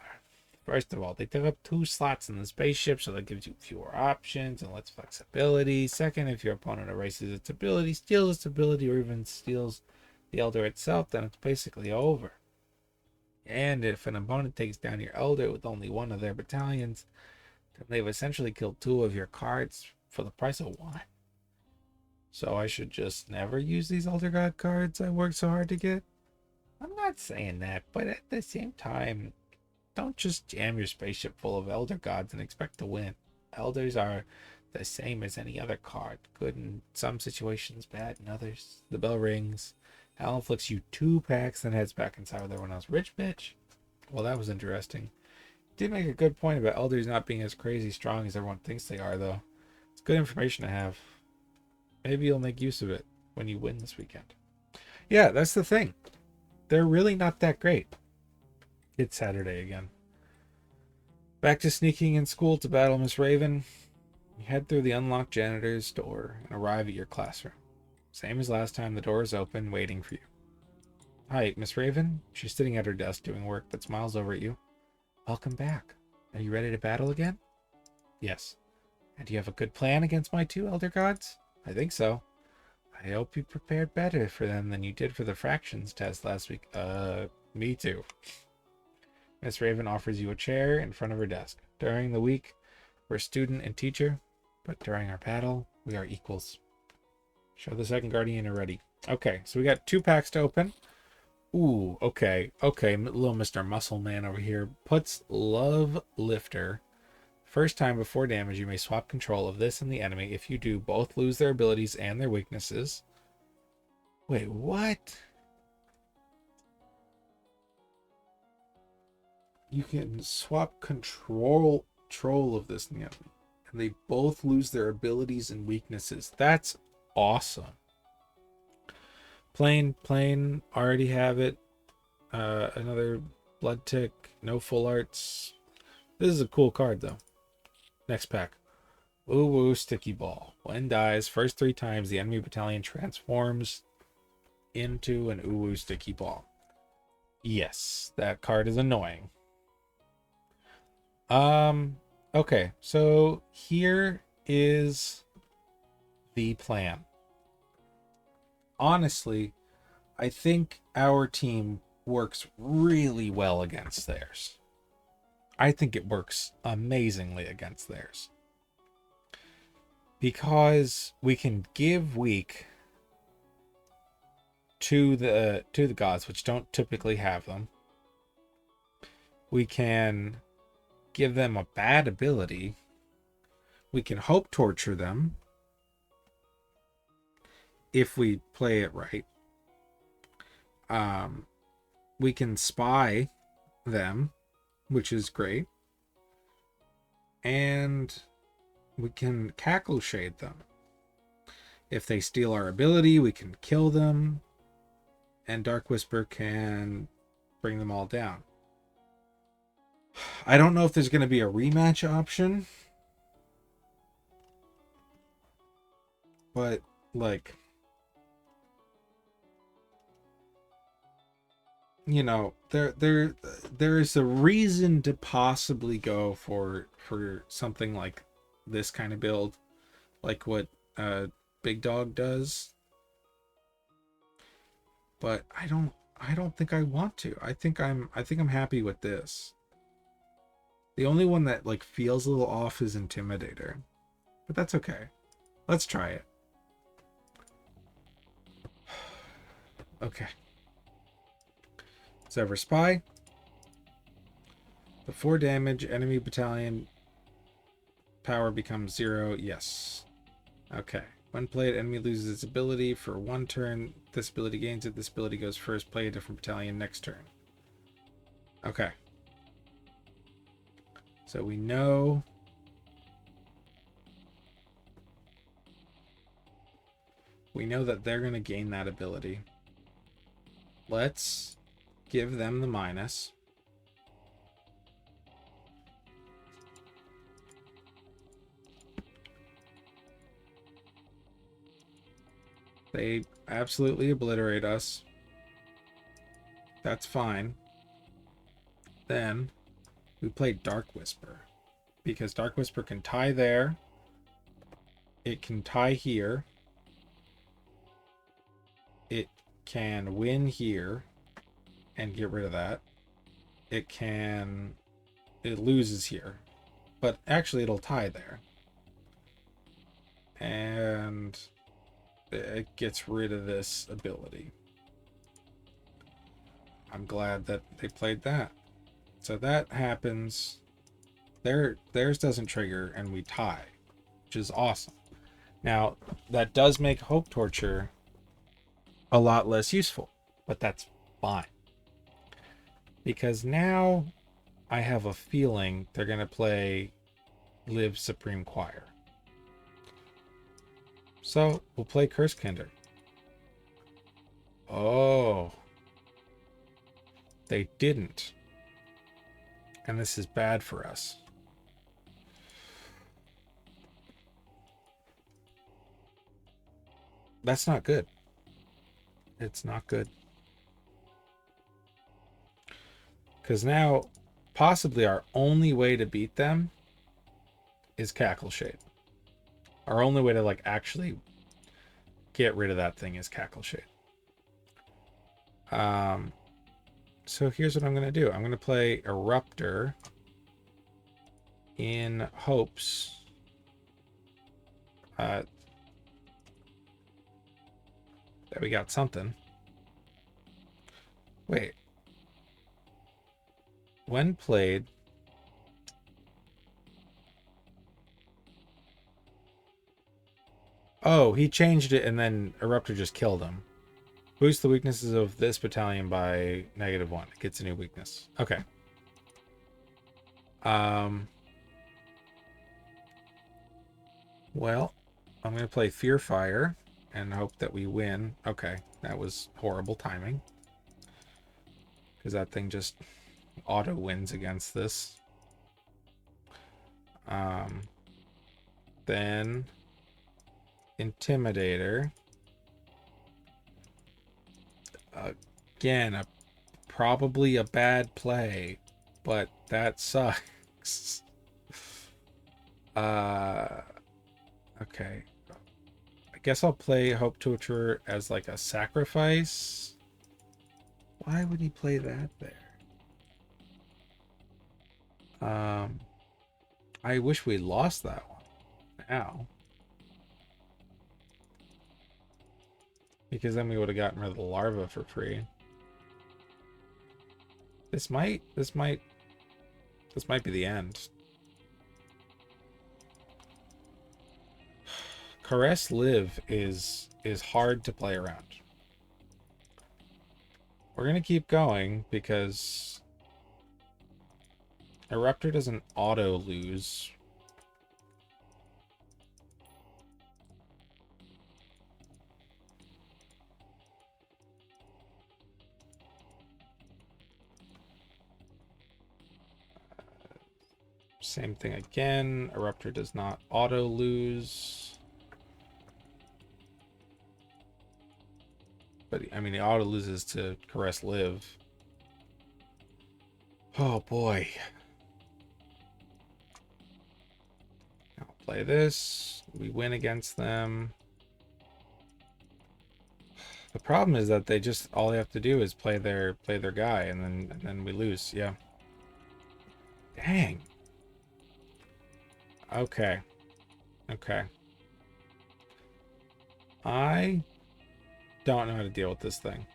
First of all, they took up 2 slots in the spaceship, so that gives you fewer options and less flexibility. Second, if your opponent erases its ability, steals its ability, or even steals the Elder itself, then it's basically over. And if an opponent takes down your Elder with only one of their battalions, then they've essentially killed 2 of your cards for the price of 1. So I should just never use these Elder God cards I worked so hard to get? I'm not saying that, but at the same time, don't just jam your spaceship full of Elder Gods and expect to win. Elders are the same as any other card. Good in some situations, bad in others. The bell rings. Alan flicks you 2 packs, then heads back inside with everyone else. Rich bitch? Well, that was interesting. Did make a good point about Elders not being as crazy strong as everyone thinks they are, though. It's good information to have. Maybe you'll make use of it when you win this weekend. Yeah, that's the thing. They're really not that great. It's Saturday again. Back to sneaking in school to battle Miss Raven. You head through the unlocked janitor's door and arrive at your classroom. Same as last time, the door is open, waiting for you. Hi, Miss Raven. She's sitting at her desk doing work, but smiles over at you. Welcome back. Are you ready to battle again? Yes. And do you have a good plan against my 2 Elder Gods? I think so. I hope you prepared better for them than you did for the fractions test last week. Me too. Miss Raven offers you a chair in front of her desk. During the week, we're student and teacher, but during our battle, we are equals. Show the second guardian you're ready. Okay, so we got 2 packs to open. Ooh, okay. Little Mr. Muscle Man over here puts Love Lifter. First time before damage, you may swap control of this and the enemy. If you do, both lose their abilities and their weaknesses. Wait, what? You can swap control of this and the enemy, and they both lose their abilities and weaknesses. That's awesome. Plain, already have it. Another blood tick, no full arts. This is a cool card though. Next pack. Ooh woo sticky ball. When dies, first 3 times the enemy battalion transforms into an ooh woo sticky ball. Yes, that card is annoying. Okay, so here is the plan. Honestly, I think our team works really well against theirs. I think it works amazingly against theirs. Because we can give weak to the gods, which don't typically have them. We can give them a bad ability. We can hope torture them if we play it right. We can spy them, which is great. And we can cackle shade them. If they steal our ability, we can kill them. And Dark Whisper can bring them all down. I don't know if there's going to be a rematch option. But, like, you know, there is a reason to possibly go for something like this kind of build, like what uh Big Dog does, but I don't think I want to. I think I'm happy with this. The only one that like feels a little off is Intimidator, but that's okay. Let's try it. Okay. Sever Spy. Before damage, enemy battalion power becomes 0. Yes. Okay. When played, enemy loses its ability for 1 turn. This ability gains it. This ability goes first. Play a different battalion next turn. Okay. So we know that they're going to gain that ability. Let's give them the minus. They absolutely obliterate us. That's fine. Then we play Dark Whisper, because Dark Whisper can tie there. It can tie here. It can win here and get rid of that. It loses here, but actually it'll tie there. And it gets rid of this ability. I'm glad that they played that. So that happens. Theirs doesn't trigger and we tie, which is awesome. Now, that does make Hope Torture a lot less useful, but that's fine. Because now I have a feeling they're going to play Live Supreme Choir. So we'll play Curse Kinder. Oh. They didn't. And this is bad for us. That's not good. It's not good. Because now, possibly our only way to beat them is Cackle Shade. Our only way to like actually get rid of that thing is Cackle Shade. So here's what I'm going to do. I'm going to play Eruptor in hopes that we got something. Wait. When played, oh, he changed it and then Eruptor just killed him. Boost the weaknesses of this battalion by -1. It gets a new weakness. Okay. Well, I'm going to play Fear Fire and hope that we win. Okay, that was horrible timing. Because that thing just auto wins against this. Then Intimidator. Again, probably a bad play, but that sucks. Okay. I guess I'll play Hope Torture as like a sacrifice. Why would he play that there? I wish we lost that one now. Because then we would have gotten rid of the larva for free. This might be the end. Caress Live is hard to play around. We're gonna keep going because Eruptor doesn't auto lose. Same thing again. Eruptor does not auto lose. But I mean, he auto loses to Caress Live. Oh boy. I'll play this. We win against them. The problem is that they just all they have to do is play their guy and then we lose. Yeah. Dang. Okay. Okay. I don't know how to deal with this thing.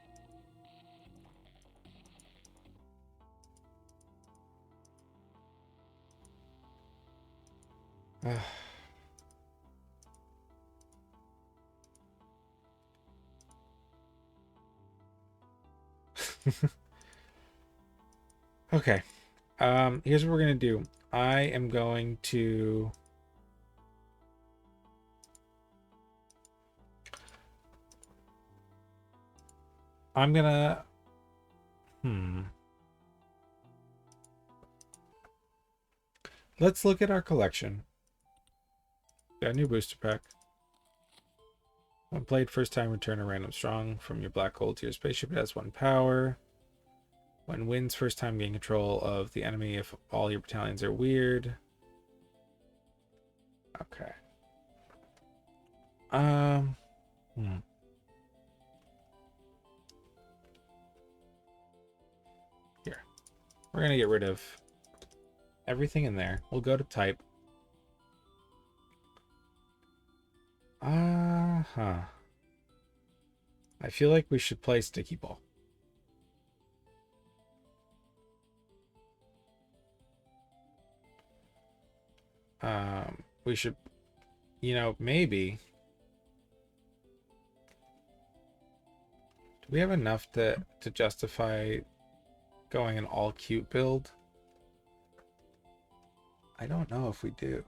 Okay. Here's what we're gonna do. I am going to I'm gonna let's look at our collection. Got a new booster pack. When played first time, return a random strong from your black hole to your spaceship. It has 1 power. When wins first time, gain control of the enemy if all your battalions are weird. Okay. Um. Here. We're gonna get rid of everything in there. We'll go to type. Uh-huh. I feel like we should play sticky ball. We should, maybe. Do we have enough to justify going an all cute build? I don't know if we do.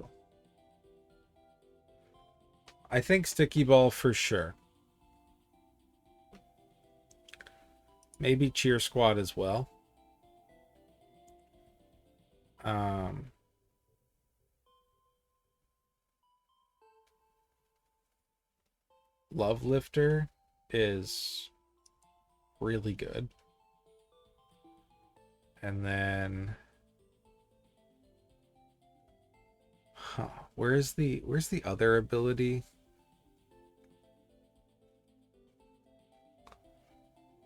I think sticky ball for sure. Maybe cheer squad as well. Love lifter is really good. And then where's the other ability?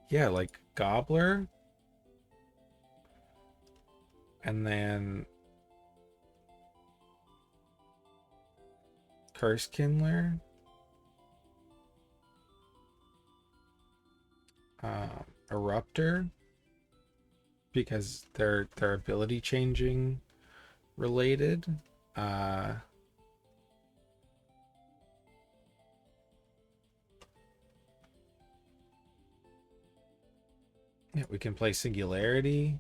Yeah, like Gobbler. And then Curse Kindler. Eruptor. Because they're ability changing related. Yeah, we can play Singularity.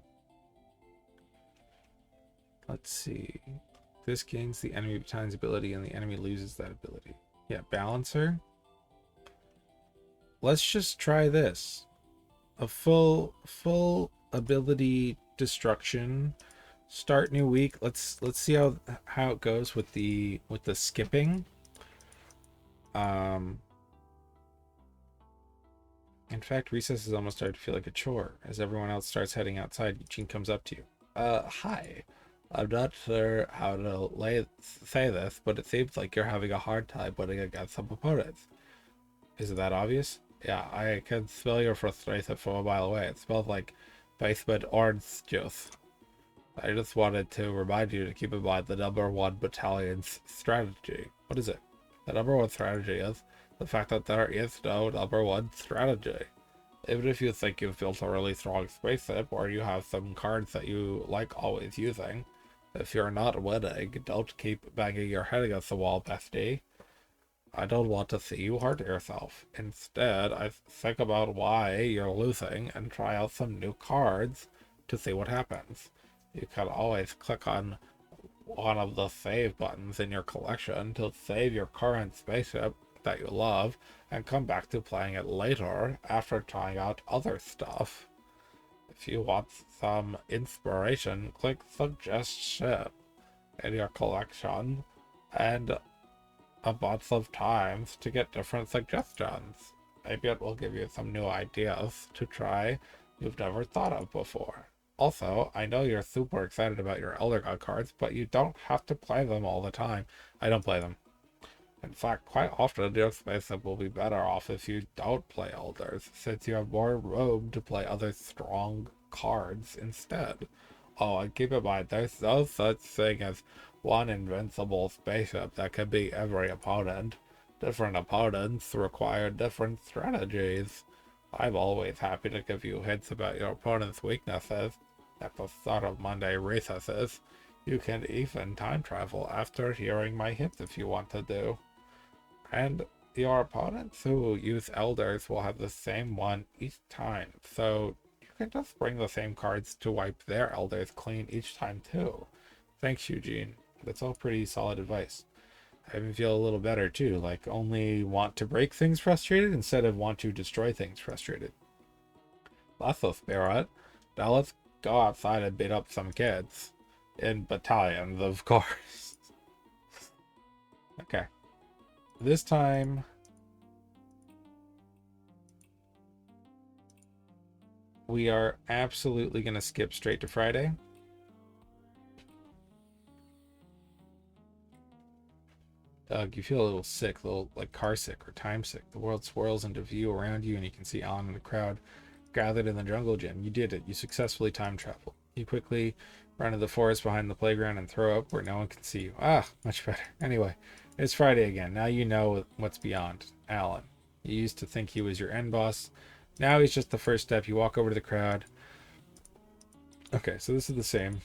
Let's see. This gains the enemy battalion's ability and the enemy loses that ability. Yeah, Balancer. Let's just try this. A full ability destruction. Start new week. Let's see how it goes with the skipping. In fact, recess is almost starting to feel like a chore. As everyone else starts heading outside, Eugene comes up to you. Hi. I'm not sure how to say this, but it seems like you're having a hard time winning against some opponents. Is it that obvious? Yeah, I can smell your frustration from a mile away. It smells like basement orange juice. I just wanted to remind you to keep in mind the #1 battalion's strategy. What is it? The #1 strategy is the fact that there is no #1 strategy. Even if you think you've built a really strong spaceship or you have some cards that you like always using, if you're not winning, don't keep banging your head against the wall, bestie. I don't want to see you hurt yourself. Instead, I think about why you're losing and try out some new cards to see what happens. You can always click on one of the save buttons in your collection to save your current spaceship that you love and come back to playing it later after trying out other stuff. If you want some inspiration, click Suggest Ship in your collection and a bunch of times to get different suggestions. Maybe it will give you some new ideas to try you've never thought of before. Also, I know you're super excited about your Elder God cards, but you don't have to play them all the time. I don't play them. In fact, quite often your spaceship will be better off if you don't play Elders, since you have more room to play other strong cards instead. Oh, and keep in mind, there's no such thing as one invincible spaceship that can beat every opponent. Different opponents require different strategies. I'm always happy to give you hints about your opponent's weaknesses at the start of Monday recesses. You can even time travel after hearing my hints if you want to do. And your opponents who use elders will have the same one each time, so you can just bring the same cards to wipe their elders clean each time too. Thanks, Eugene. That's all pretty solid advice. I even feel a little better too, like only want to break things frustrated instead of want to destroy things frustrated. Lasso Spirit. Now let's go outside and beat up some kids. In battalions, of course. Okay. This time we are absolutely going to skip straight to Friday. Doug, you feel a little sick, a little like car sick or time sick. The world swirls into view around you, and you can see On in the crowd gathered in the jungle gym. You did it. You successfully time traveled. You quickly run to the forest behind the playground and throw up where no one can see you. Ah, much better. Anyway, it's Friday again. Now you know what's beyond. Alan. You used to think he was your end boss. Now he's just the first step. You walk over to the crowd. Okay, so this is the same.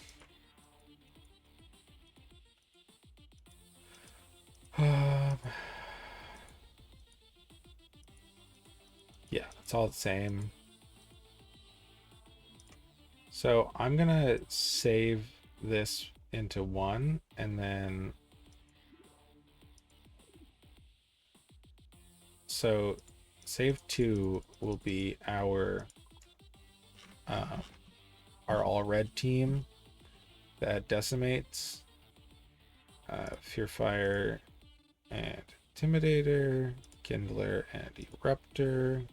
Yeah, it's all the same. So I'm gonna save this into one, and then so save two will be uh, our all red team that decimates, Fearfire and Intimidator, Kindler and Eruptor,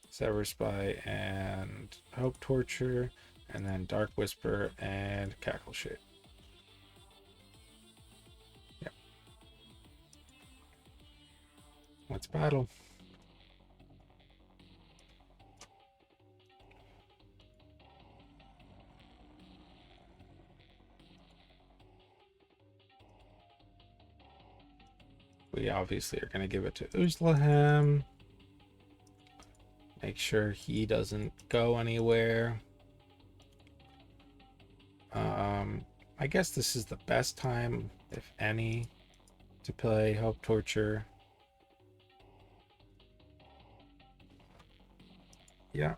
Sever Spy and Hope Torture, and then Dark Whisper and Cackle Shade. Yep. Let's battle. We obviously are going to give it to Uzlahem. Make sure he doesn't go anywhere. I guess this is the best time, if any, to play Hope Torture. Yeah.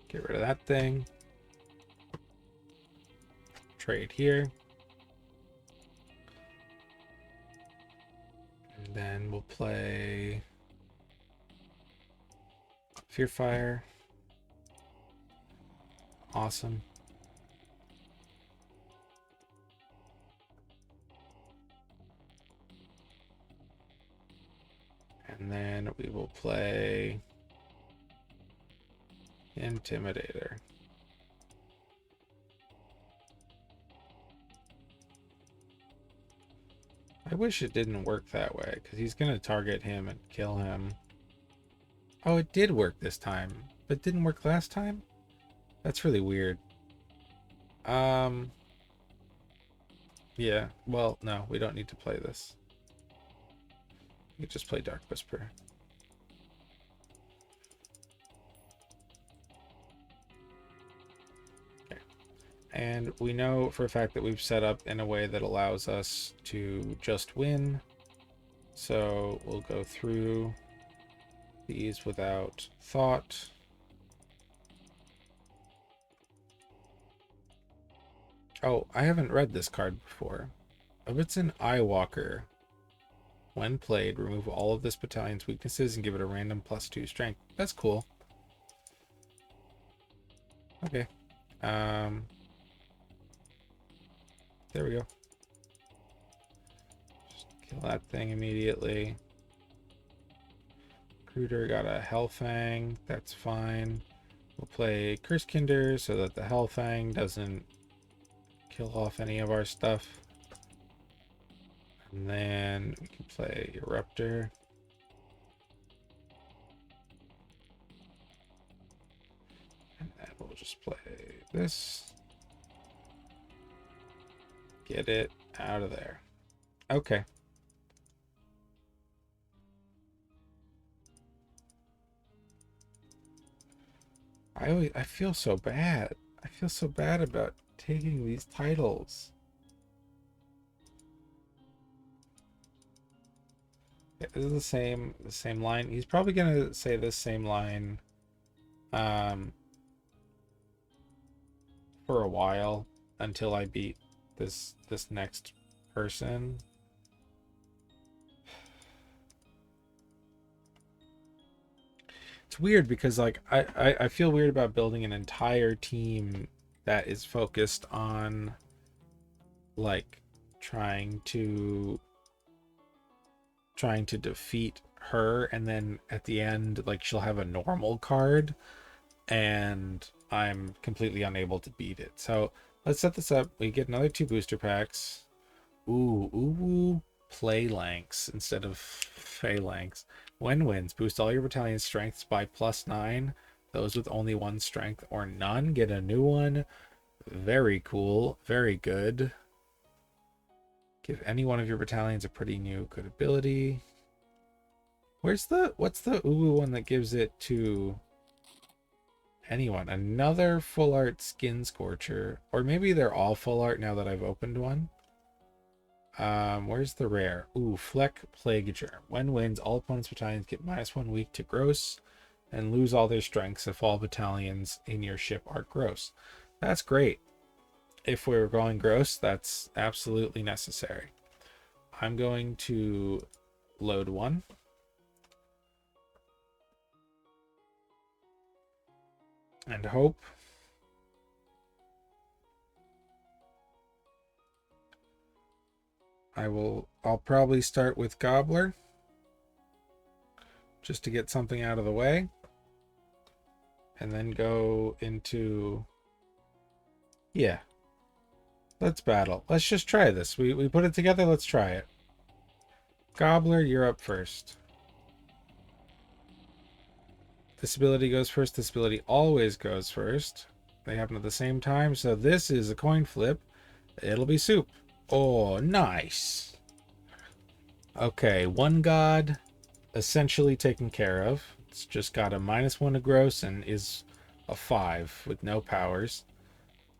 Get rid of that thing. Trade here. And then we'll play Fearfire. Awesome. And then we will play Intimidator. I wish it didn't work that way, because he's going to target him and kill him. Oh, it did work this time, but it didn't work last time? That's really weird. Yeah, well, no, we don't need to play this. We just play Dark Whisper. Okay. And we know for a fact that we've set up in a way that allows us to just win. So we'll go through these without thought. Oh, I haven't read this card before. If it's an Eyewalker, when played, remove all of this battalion's weaknesses and give it a random +2 strength. That's cool. Okay. There we go. Just kill that thing immediately. Recruiter got a Hellfang. That's fine. We'll play Cursekinder so that the Hellfang doesn't kill off any of our stuff. And then we can play Eruptor. And then we'll just play this. Get it out of there. Okay. I feel so bad. I feel so bad about taking these titles. Yeah, this is the same line. He's probably gonna say this same line for a while until I beat this next person. It's weird because like I feel weird about building an entire team that is focused on like trying to defeat her, and then at the end like she'll have a normal card and I'm completely unable to beat it. So let's set this up. We get another 2 booster packs. Ooh, Phalanx instead of Phalanx. When wins, boost all your battalion's strengths by +9. Those with only 1 strength or none get a new one. Very cool. Very good. Give any one of your battalions a pretty new good ability. What's the one that gives it to anyone? Another full art Skin Scorcher. Or maybe they're all full art now that I've opened one. Where's the rare? Ooh, Fleck Plague Germ. When wins, all opponents' battalions get -1 weak to gross and lose all their strengths if all battalions in your ship are gross. That's great. If we're going gross, that's absolutely necessary. I'm going to load one. And hope. I'll probably start with Gobbler just to get something out of the way, and then go into, yeah, let's battle. Let's just try this. We put it together. Let's try it. Gobbler, you're up first. This ability goes first. This ability always goes first. They happen at the same time, so this is a coin flip. It'll be soup. Oh, nice. Okay, one god essentially taken care of. It's just got a -1 to gross and is a 5 with no powers.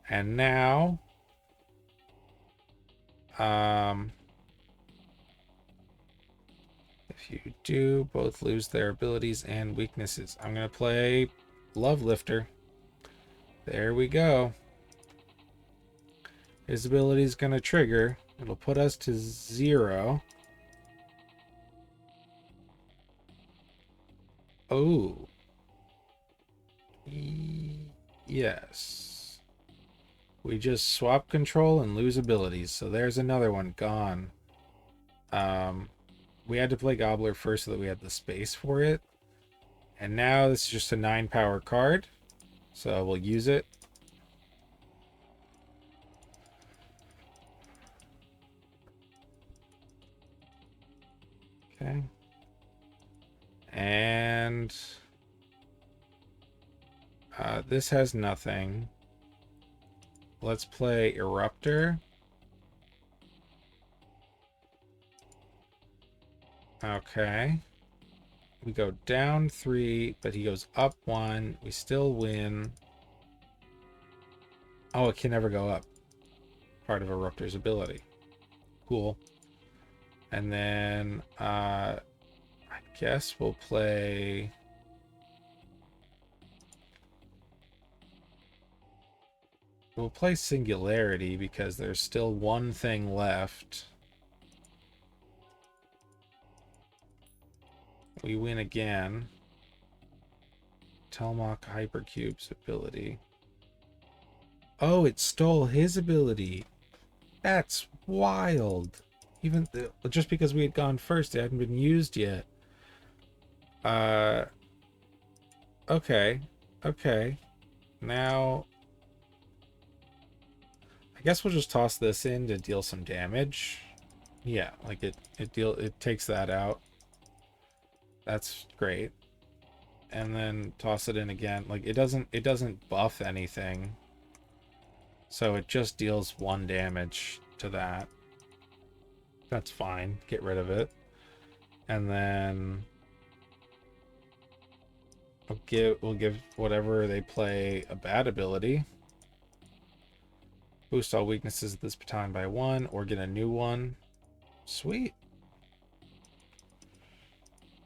And now if you do, both lose their abilities and weaknesses. I'm gonna play Love Lifter. There we go. His ability is gonna trigger. It'll put us to 0. Oh. Yes. We just swap control and lose abilities. So there's another one gone. We had to play Gobbler first so that we had the space for it. And now this is just a 9 power card. So we'll use it. Okay. And this has nothing. Let's play Eruptor. Okay. We go down 3, but he goes up 1. We still win. Oh, it can never go up. Part of Eruptor's ability. Cool. And then I guess we'll play Singularity because there's still one thing left. We win again. Telmach Hypercube's ability. Oh, it stole his ability. That's wild. Even just because we had gone first, it hadn't been used yet. Uh, okay. Okay. Now, I guess we'll just toss this in to deal some damage. Yeah, like it takes that out. That's great. And then toss it in again. Like it doesn't buff anything. So it just deals 1 damage to that. That's fine. Get rid of it. And then we'll give whatever they play a bad ability. Boost all weaknesses of this battalion by 1 or get a new one. Sweet.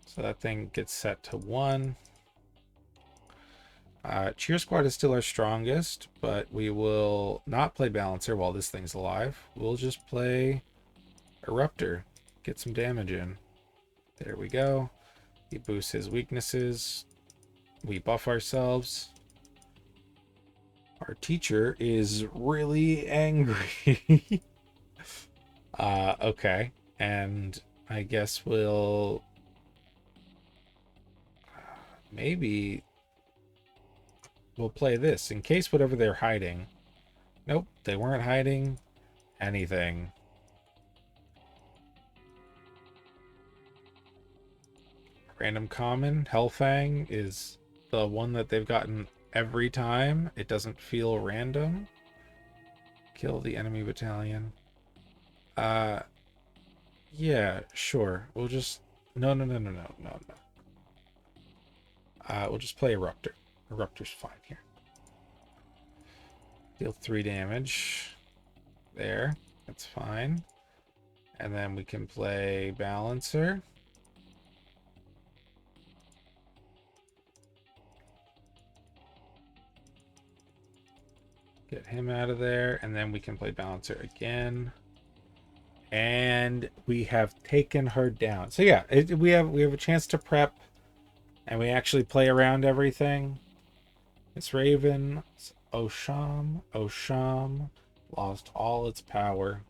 So that thing gets set to 1. Cheer Squad is still our strongest, but we will not play Balancer while this thing's alive. We'll just play Eruptor. Get some damage in. There we go. He boosts his weaknesses. We buff ourselves. Our teacher is really angry. Okay. And I guess we'll maybe we'll play this in case whatever they're hiding. Nope, they weren't hiding anything. Random common. Hellfang is the one that they've gotten every time. It doesn't feel random. Kill the enemy battalion. Yeah, sure. We'll just no. We'll just play Eruptor. Eruptor's fine here. Deal 3 damage. There. That's fine. And then we can play Balancer. Get him out of there. And then we can play Balancer again. And we have taken her down. So yeah, we have a chance to prep. And we actually play around everything. Miss Raven, Osham lost all its power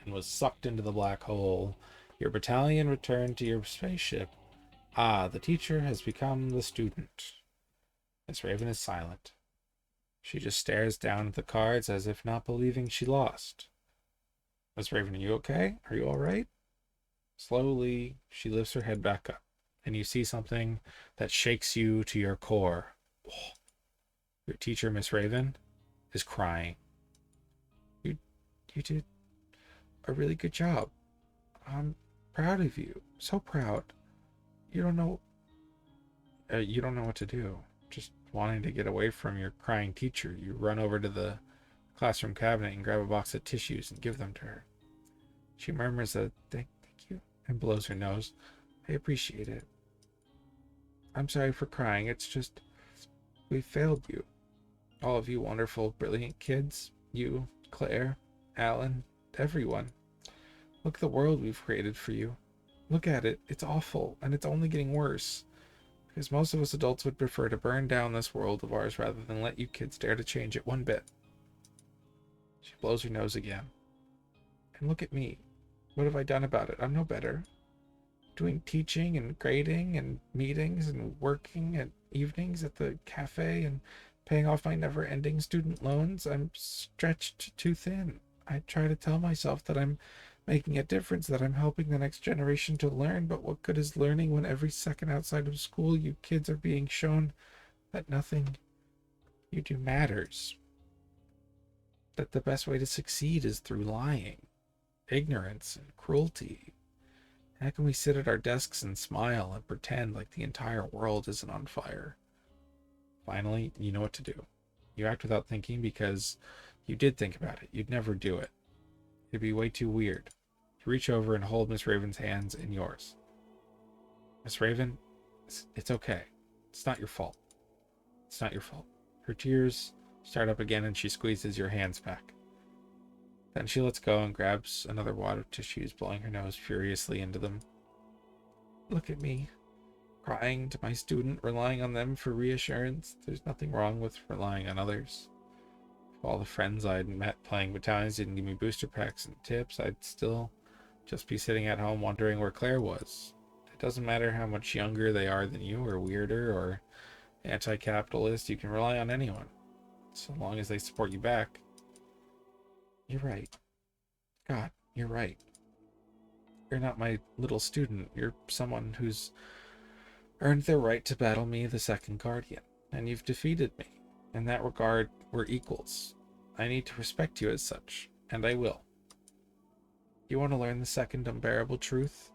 and was sucked into the black hole. Your battalion returned to your spaceship. Ah, the teacher has become the student. Miss Raven is silent. She just stares down at the cards as if not believing she lost. Miss Raven, are you okay? Are you all right? Slowly, she lifts her head back up, and you see something that shakes you to your core. Your teacher, Miss Raven, is crying. You did a really good job. I'm proud of you. So proud. You don't know. You don't know what to do. Just wanting to get away from your crying teacher, you run over to the classroom cabinet and grab a box of tissues and give them to her. She murmurs a thank you and blows her nose. I appreciate it. I'm sorry for crying. It's just we failed you. All of you wonderful, brilliant kids. You, Claire, Alan, everyone. Look at the world we've created for you. Look at it. It's awful, and it's only getting worse. Because most of us adults would prefer to burn down this world of ours rather than let you kids dare to change it one bit. She blows her nose again. And look at me. What have I done about it? I'm no better. Doing teaching and grading and meetings and working at evenings at the cafe and paying off my never-ending student loans. I'm stretched too thin. I try to tell myself that I'm making a difference, that I'm helping the next generation to learn, but what good is learning when every second outside of school you kids are being shown that nothing you do matters? That the best way to succeed is through lying, ignorance, and cruelty. How can we sit at our desks and smile and pretend like the entire world isn't on fire? Finally, you know what to do. You act without thinking because you did think about it. You'd never do it. It'd be way too weird. You reach over and hold Miss Raven's hands in yours. Miss Raven, it's okay. It's not your fault. It's not your fault. Her tears start up again and she squeezes your hands back. Then she lets go and grabs another wad of tissues, blowing her nose furiously into them. Look at me, crying to my student, relying on them for reassurance. There's nothing wrong with relying on others. If all the friends I'd met playing battalions didn't give me booster packs and tips, I'd still just be sitting at home wondering where Claire was. doesn't matter how much younger they are than you, or weirder, or anti-capitalist. You can rely on anyone, so long as they support you back. You're right. God, you're right. You're not my little student. You're someone who's earned their right to battle me, the second guardian, and you've defeated me. In that regard, we're equals. I need to respect you as such, and I will. You want to learn the second unbearable truth?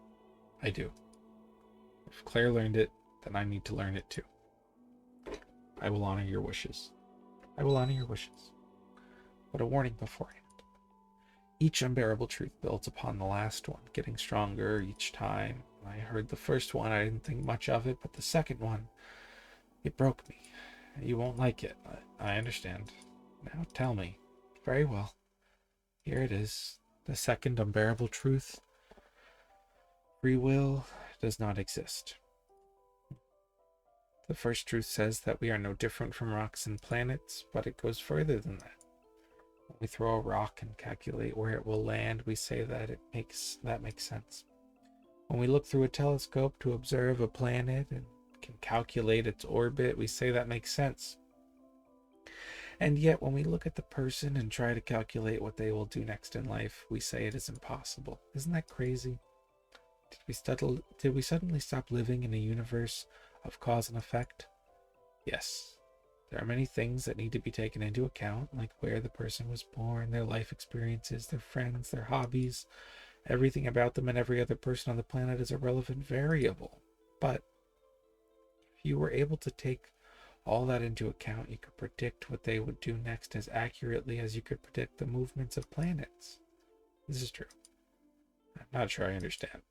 I do. If Claire learned it, then I need to learn it too. I will honor your wishes. I will honor your wishes. But a warning beforehand. Each unbearable truth builds upon the last one, getting stronger each time. I heard the first one, I didn't think much of it, but the second one, it broke me. You won't like it. I understand. Now tell me. Very well. Here it is. The second unbearable truth. Free will does not exist. The first truth says that we are no different from rocks and planets, but it goes further than that. When we throw a rock and calculate where it will land, we say that that makes sense. When we look through a telescope to observe a planet and can calculate its orbit, we say that makes sense. And yet, when we look at the person and try to calculate what they will do next in life, we say it is impossible. Isn't that crazy? Did we suddenly stop living in a universe of cause and effect? Yes. There are many things that need to be taken into account, like where the person was born, their life experiences, their friends, their hobbies. Everything about them and every other person on the planet is a relevant variable. But if you were able to take all that into account, you could predict what they would do next as accurately as you could predict the movements of planets. This is true. I'm not sure I understand.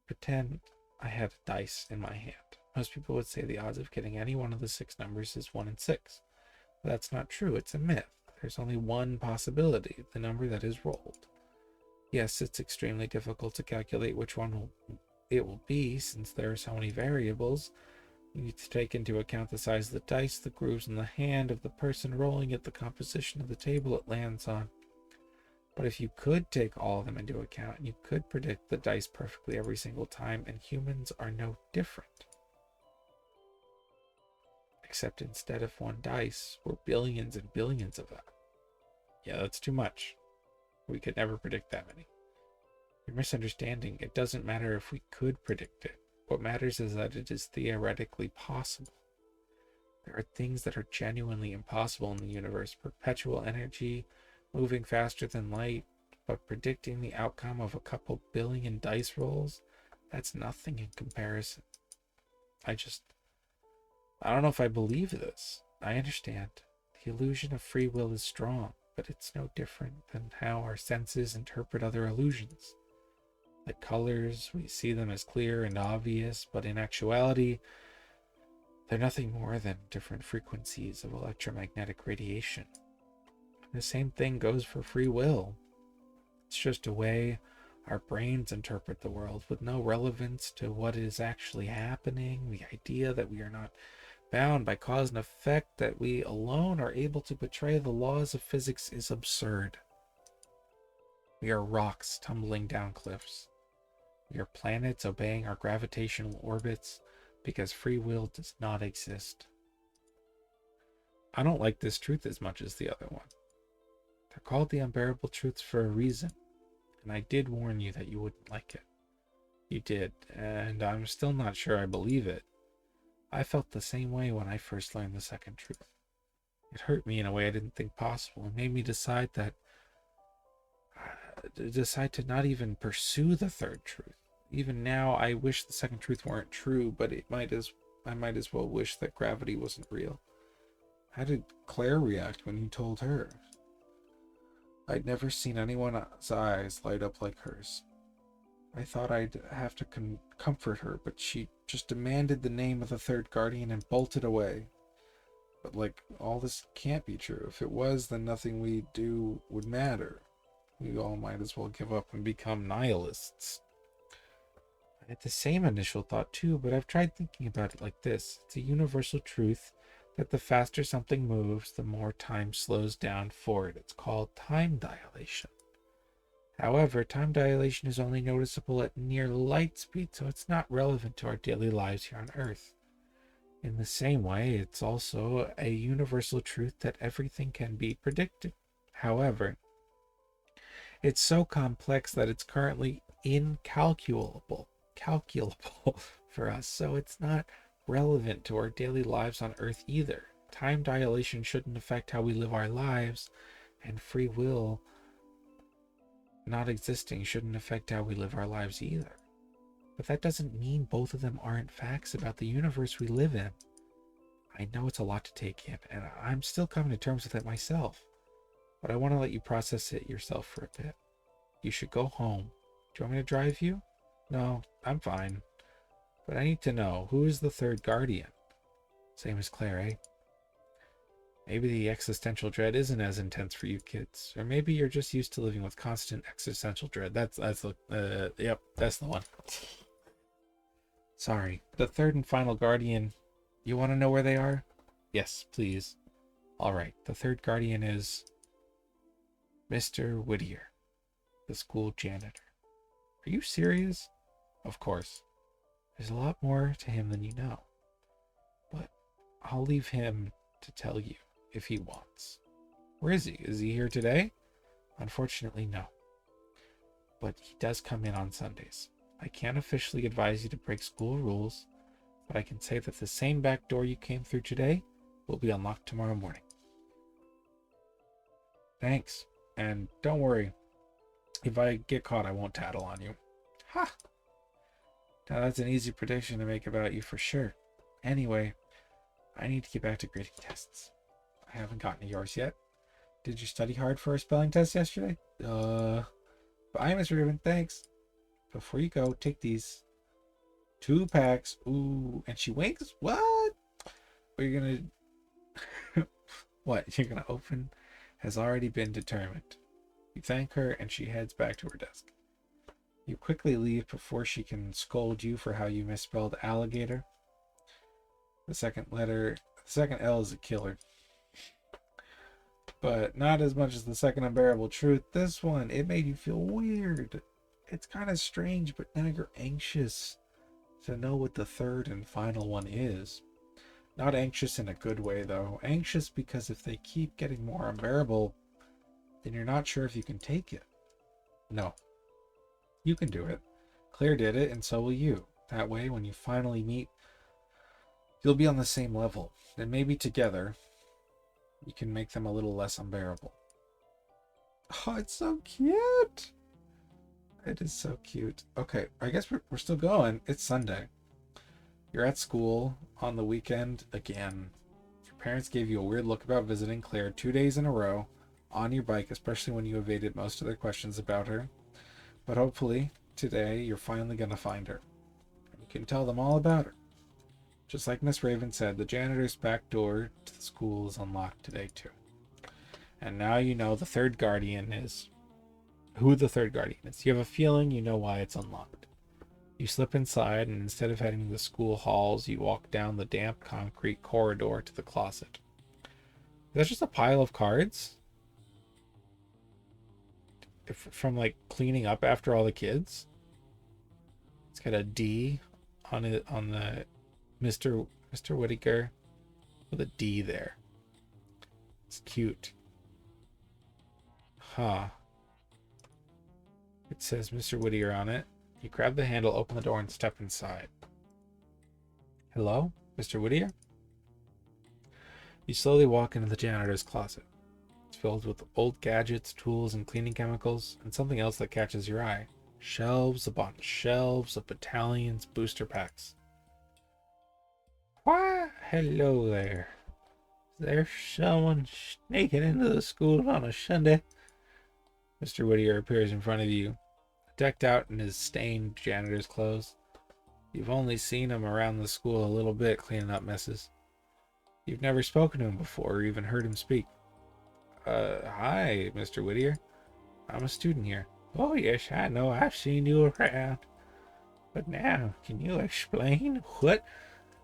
Pretend I had a dice in my hand. Most people would say the odds of getting any one of the 6 numbers is 1 in 6. But that's not true. It's a myth. There's only one possibility, the number that is rolled. Yes, it's extremely difficult to calculate which one it will be, since there are so many variables. You need to take into account the size of the dice, the grooves in the hand of the person rolling it, the composition of the table it lands on. But if you could take all of them into account, you could predict the dice perfectly every single time, and humans are no different. Except instead of one dice, we're billions and billions of them. Yeah, that's too much. We could never predict that many. You're misunderstanding. It doesn't matter if we could predict it. What matters is that it is theoretically possible. There are things that are genuinely impossible in the universe. Perpetual energy, moving faster than light, but predicting the outcome of a couple billion dice rolls, that's nothing in comparison. I don't know if I believe this. I understand. The illusion of free will is strong, but it's no different than how our senses interpret other illusions. Like colors, we see them as clear and obvious, but in actuality, they're nothing more than different frequencies of electromagnetic radiation. The same thing goes for free will. It's just a way our brains interpret the world with no relevance to what is actually happening. The idea that we are not bound by cause and effect, that we alone are able to betray the laws of physics, is absurd. We are rocks tumbling down cliffs. We are planets obeying our gravitational orbits because free will does not exist. I don't like this truth as much as the other one. They're called the unbearable truths for a reason, and I did warn you that you wouldn't like it. You did, and I'm still not sure I believe it. I felt the same way when I first learned the second truth. It hurt me in a way I didn't think possible, and made me decide to not even pursue the third truth. Even now, I wish the second truth weren't true, but I might as well wish that gravity wasn't real. How did Claire react when you told her? I'd never seen anyone's eyes light up like hers. I thought I'd have to comfort her, but she just demanded the name of the third guardian and bolted away. But all this can't be true. If it was, then nothing we do would matter. We all might as well give up and become nihilists. I had the same initial thought too, but I've tried thinking about it like this. It's a universal truth that the faster something moves, the more time slows down for it. It's called time dilation. However, time dilation is only noticeable at near light speed, so it's not relevant to our daily lives here on Earth. In the same way, it's also a universal truth that everything can be predicted. However, it's so complex that it's currently calculable for us, so it's not relevant to our daily lives on Earth either. Time dilation shouldn't affect how we live our lives, and free will not existing shouldn't affect how we live our lives either. But that doesn't mean both of them aren't facts about the universe we live in. I know it's a lot to take in, and I'm still coming to terms with it myself. But I want to let you process it yourself for a bit. You should go home. Do you want me to drive you? No, I'm fine. But I need to know, who is the third guardian? Same as Claire, eh? Maybe the existential dread isn't as intense for you kids. Or maybe you're just used to living with constant existential dread. That's the one. Sorry. The third and final guardian, you want to know where they are? Yes, please. Alright, the third guardian is Mr. Whittier, the school janitor. Are you serious? Of course. There's a lot more to him than you know. But I'll leave him to tell you if he wants. Where is he? Is he here today? Unfortunately, no. But he does come in on Sundays. I can't officially advise you to break school rules, but I can say that the same back door you came through today will be unlocked tomorrow morning. Thanks. And don't worry, if I get caught, I won't tattle on you. Ha! Now that's an easy prediction to make about you for sure. Anyway, I need to get back to grading tests. I haven't gotten to yours yet. Did you study hard for a spelling test yesterday? Bye, Miss Rubin. Thanks. Before you go, take these 2 packs. Ooh, and she winks? What? What you're gonna... What you're gonna open has already been determined. You thank her and she heads back to her desk. You quickly leave before she can scold you for how you misspelled alligator. The second L is a killer. But not as much as the second unbearable truth. This one, it made you feel weird. It's kind of strange, but now you're anxious to know what the third and final one is. Not anxious in a good way, though. Anxious because if they keep getting more unbearable, then you're not sure if you can take it. No. You can do it. Claire did it, and so will you. That way, when you finally meet, you'll be on the same level. And maybe together, you can make them a little less unbearable. Oh, it's so cute! It is so cute. Okay, I guess we're still going. It's Sunday. You're at school on the weekend again. Your parents gave you a weird look about visiting Claire 2 days in a row on your bike, especially when you evaded most of their questions about her. But hopefully, today, you're finally going to find her. And you can tell them all about her. Just like Miss Raven said, the janitor's back door to the school is unlocked today, too. And now you know the third guardian is... who the third guardian is. You have a feeling you know why it's unlocked. You slip inside, and instead of heading to the school halls, you walk down the damp concrete corridor to the closet. Is that just a pile of cards? From, like, cleaning up after all the kids? It's got a D on it, on the Mr. Whittaker with a D there. It's cute. Huh. It says Mr. Whittier on it. You grab the handle, open the door, and step inside. Hello, Mr. Whittier? You slowly walk into the janitor's closet. It's filled with old gadgets, tools, and cleaning chemicals, and something else that catches your eye. Shelves upon shelves of battalions, booster packs. Why, hello there. Is there someone sneaking into the school on a Sunday? Mr. Whittier appears in front of you, decked out in his stained janitor's clothes. You've only seen him around the school a little bit cleaning up messes. You've never spoken to him before or even heard him speak. Hi, Mr. Whittier. I'm a student here. Oh, yes, I know. I've seen you around. But now, can you explain what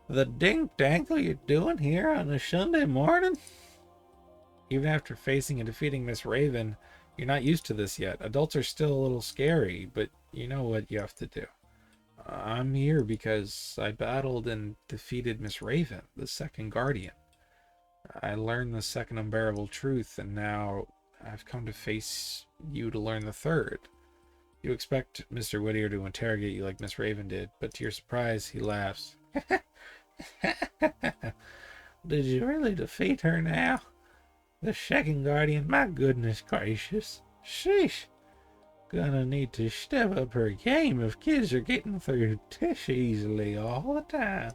the dink-dankle you're doing here on a Sunday morning? Even after facing and defeating Miss Raven, You're not used to this yet. Adults are still a little scary, but you know what you have to do. I'm here because I battled and defeated Miss Raven, the second guardian. I learned the second unbearable truth, and now I've come to face you to learn the third. You expect Mr. Whittier to interrogate you like Miss Raven did, but to your surprise, he laughs. Did you really defeat her now? The second guardian? My goodness gracious. Sheesh. Gonna need to step up her game if kids are getting through this easily all the time.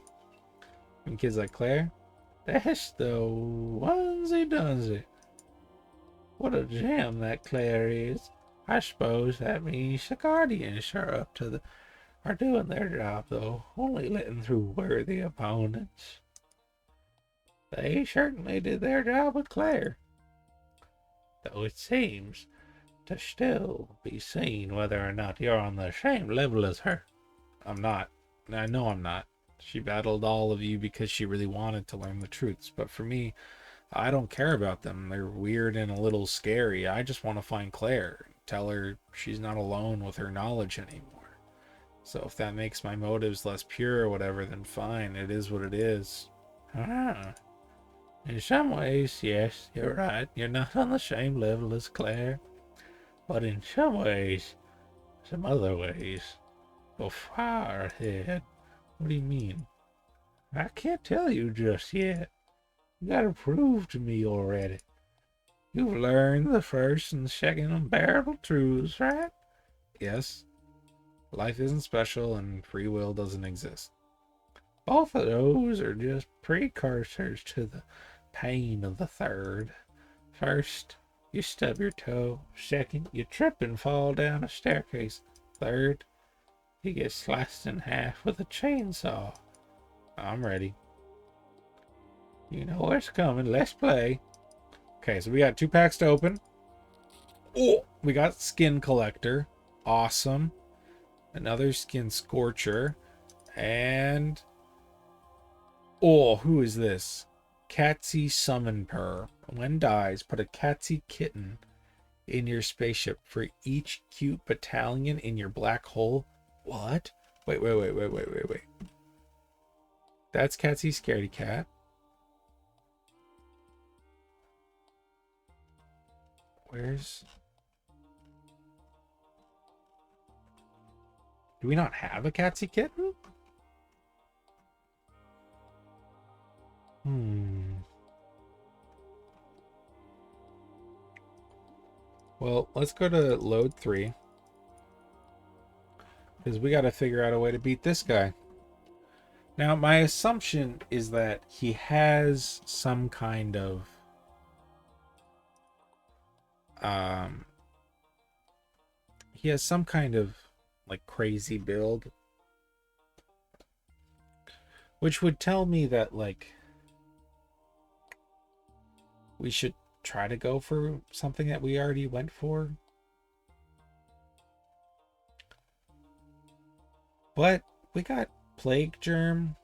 And kids like Claire? That's the onesie dunsy. What a gem that Claire is. I suppose that means the guardians are doing their job though, only letting through worthy opponents. They certainly did their job with Claire. Though it seems to still be seen whether or not you're on the same level as her. I'm not. I know I'm not. She battled all of you because she really wanted to learn the truths, but for me, I don't care about them. They're weird and a little scary. I just want to find Claire, tell her she's not alone with her knowledge anymore. So if that makes my motives less pure or whatever, then fine. It is what it is. Ah. In some ways, yes, you're right. You're not on the same level as Claire. But in some other ways, go far ahead. What do you mean? I can't tell you just yet. You gotta prove to me already. You've learned the first and second unbearable truths, right? Yes. Life isn't special and free will doesn't exist. Both of those are just precursors to the pain of the third. First, you stub your toe. Second, you trip and fall down a staircase. Third, you get sliced in half with a chainsaw. I'm ready. You know what's coming. Let's play. Okay, so we got 2 packs to open. Oh, we got Skin Collector. Awesome. Another Skin Scorcher. And... oh, who is this? Catsy Summon Purr. When dies, put a Catsy kitten in your spaceship for each cute battalion in your black hole. What? Wait. That's Catsy Scaredy Cat. Where's... do we not have a Catsy kitten? Well, let's go to load 3. Because we got to figure out a way to beat this guy. Now, my assumption is that he has some kind of... he has some kind of, like, crazy build. Which would tell me that, like... we should try to go for something that we already went for. But we got Plague Germ.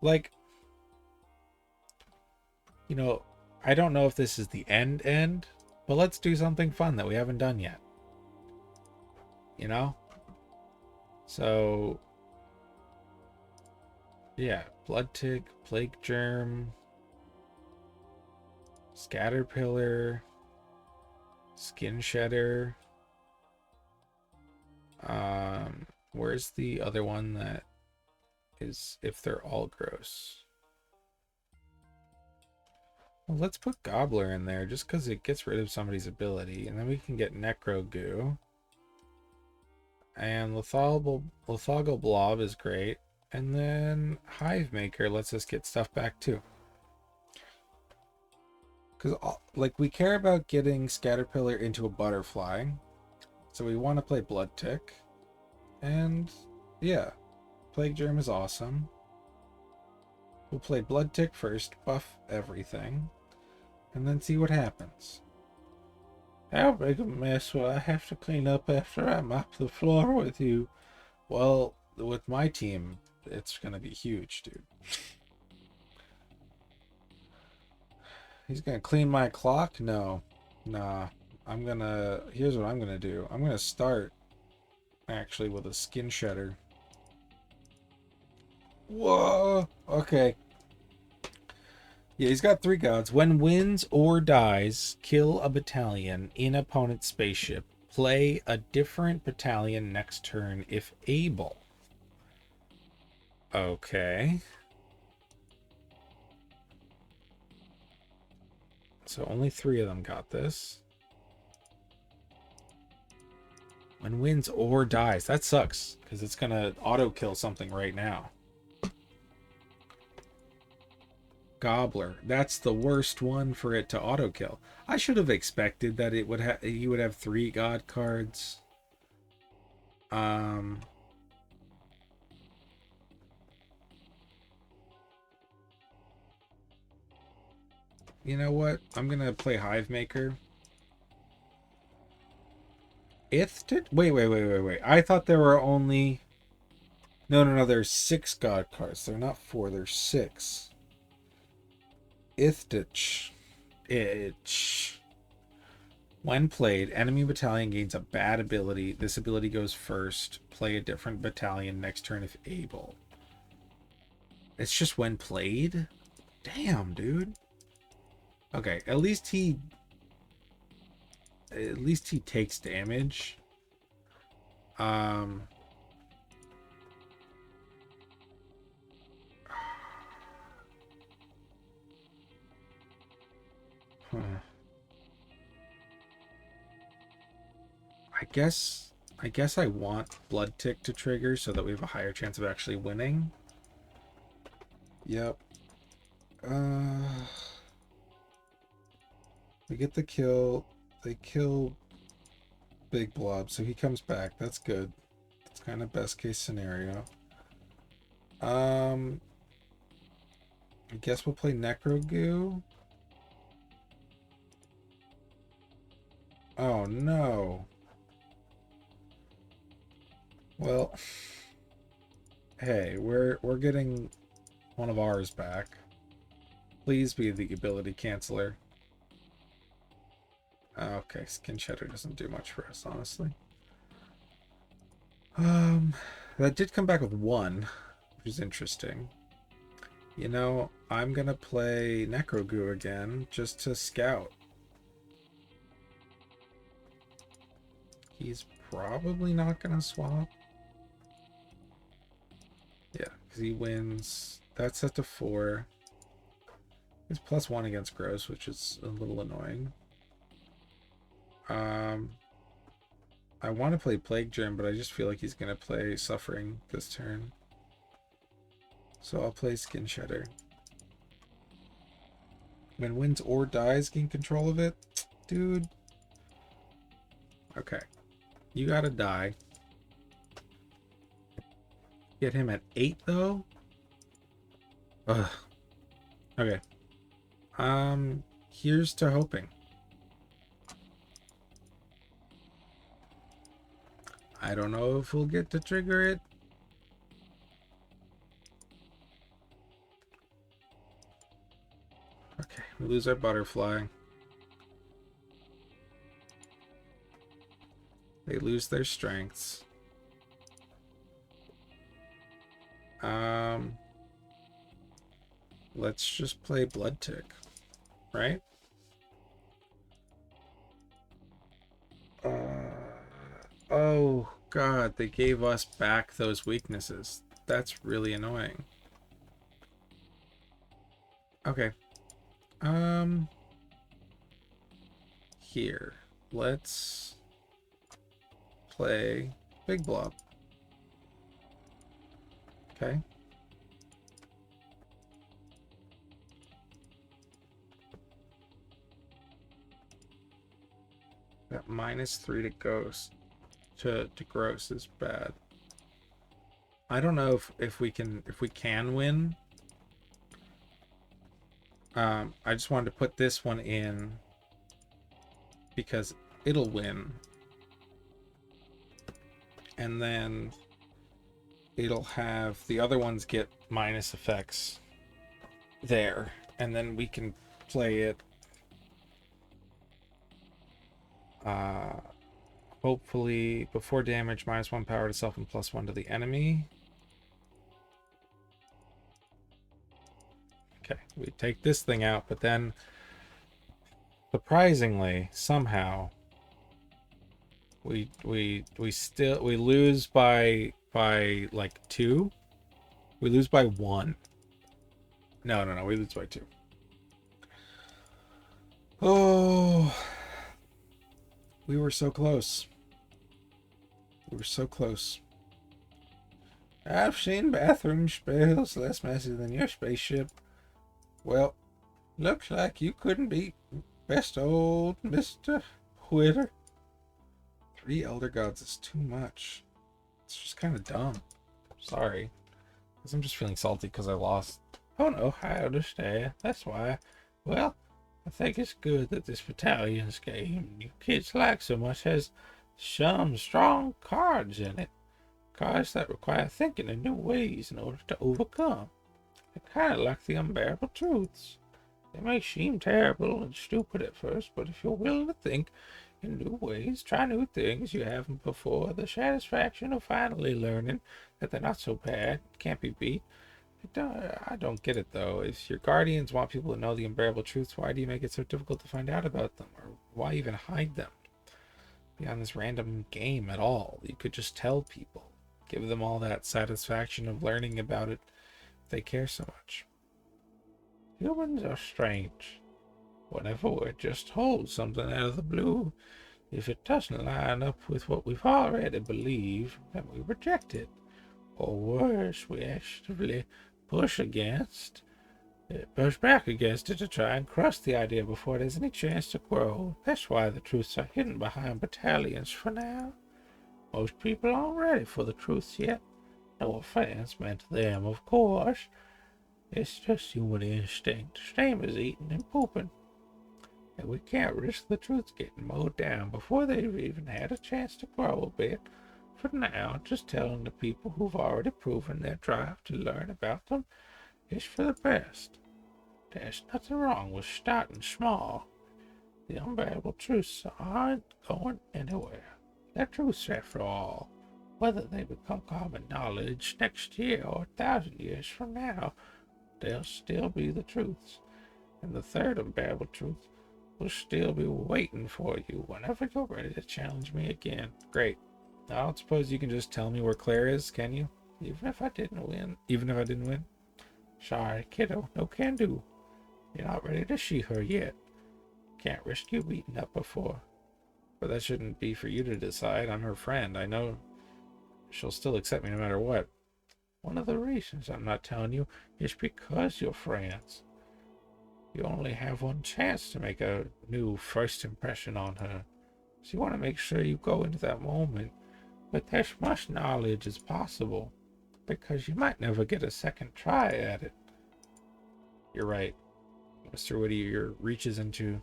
Like, you know, I don't know if this is the end, but let's do something fun that we haven't done yet. You know? So, yeah, Blood Tick, Plague Germ, Scatterpillar, Skin Shedder. Where's the other one that is if they're all gross? Well, let's put Gobbler in there just because it gets rid of somebody's ability, and then we can get Necro Goo. And Lithogal Blob is great. And then Hive Maker lets us get stuff back too. Because, like, we care about getting Scatterpillar into a Butterfly. So we want to play Blood Tick. And, yeah. Plague Germ is awesome. We'll play Blood Tick first, buff everything. And then see what happens. How big a mess will I have to clean up after I mop the floor with you? Well, with my team, it's gonna be huge, dude. He's gonna clean my clock? No. Nah. Here's what I'm gonna do. I'm gonna start actually with a skin shedder. Whoa. Okay. Yeah, he's got 3 gods. When wins or dies, kill a battalion in opponent's spaceship. Play a different battalion next turn if able. Okay. So only 3 of them got this. When wins or dies. That sucks, because it's going to auto-kill something right now. Gobbler. That's the worst one for it to auto-kill. I should have expected that it would you would have 3 god cards. You know what? I'm going to play Hive Maker. Wait. I thought there were only... No. There's 6 god cards. They're not 4. There's 6. Itch. When played, enemy battalion gains a bad ability. This ability goes first. Play a different battalion next turn if able. It's just when played? Damn, dude. Okay, at least he takes damage. I guess I want Blood Tick to trigger so that we have a higher chance of actually winning. Yep. We get the kill. They kill Big Blob, so he comes back. That's good. That's kind of best case scenario. I guess we'll play Necro Goo. Oh no. Well, hey, we're getting one of ours back. Please be the ability canceller. Okay, Skin Shedder doesn't do much for us, honestly. That did come back with 1, which is interesting. You know, I'm gonna play Necro Goo again just to scout. He's probably not gonna swap. Yeah, because he wins. That's set to 4. He's +1 against Gross, which is a little annoying. I want to play Plague Germ, but I just feel like he's going to play Suffering this turn. So I'll play Skin Shedder. When wins or dies, gain control of it? Dude. Okay. You gotta die. Get him at 8, though? Ugh. Okay. Here's to hoping. I don't know if we'll get to trigger it. Okay, we lose our butterfly. They lose their strengths. Let's just play Blood Tick, right? Oh god, they gave us back those weaknesses. That's really annoying. Okay. Here. Let's play Big Blob. Okay. That -3 to Ghost to Gross is bad. I don't know if we can win. I just wanted to put this one in because it'll win. And then it'll have the other ones get minus effects there. And then we can play it. Uh, hopefully, before damage, -1 power to self and +1 to the enemy. Okay, we take this thing out, but then, surprisingly, somehow, we lose by like 2. We lose by 1. No, we lose by 2. Oh, we were so close. We were so close. I've seen bathroom spells less messy than your spaceship. Well, looks like you couldn't beat best old Mr. Whitter. 3 Elder Gods is too much. It's just kind of dumb. Sorry. Because I'm just feeling salty because I lost. Oh no, I understand. That's why. Well, I think it's good that this battalion's game you kids like so much has some strong cards in it. Cards that require thinking in new ways in order to overcome. They're kind of like the unbearable truths. They may seem terrible and stupid at first, but if you're willing to think in new ways, try new things you haven't before, the satisfaction of finally learning that they're not so bad, can't be beat. I don't get it though. If your guardians want people to know the unbearable truths, why do you make it so difficult to find out about them? Or why even hide them beyond this random game at all? You could just tell people. Give them all that satisfaction of learning about it if they care so much. Humans are strange. Whenever we're just told something out of the blue, if it doesn't line up with what we've already believed, then we reject it. Or worse, we actively push back against it to try and crush the idea before it has any chance to grow. That's why the truths are hidden behind battalions for now. Most people aren't ready for the truths yet. No offense meant to them, of course. It's just human instinct, same as eating and pooping. And we can't risk the truths getting mowed down before they've even had a chance to grow a bit. For now, just telling the people who've already proven their drive to learn about them is for the best. There's nothing wrong with starting small. The unbearable truths aren't going anywhere. They're truths after all. Whether they become common knowledge next year or 1,000 years from now, they'll still be the truths. And the third unbearable truth will still be waiting for you whenever you're ready to challenge me again. Great. I don't suppose you can just tell me where Claire is, can you? Even if I didn't win? Sorry, kiddo. No can do. You're not ready to see her yet. Can't risk you beating up before. But that shouldn't be for you to decide. I'm her friend. I know she'll still accept me no matter what. One of the reasons I'm not telling you is because you're friends. You only have one chance to make a new first impression on her. So you want to make sure you go into that moment with as much knowledge as possible, because you might never get a second try at it. You're right. Mr. Whittier reaches into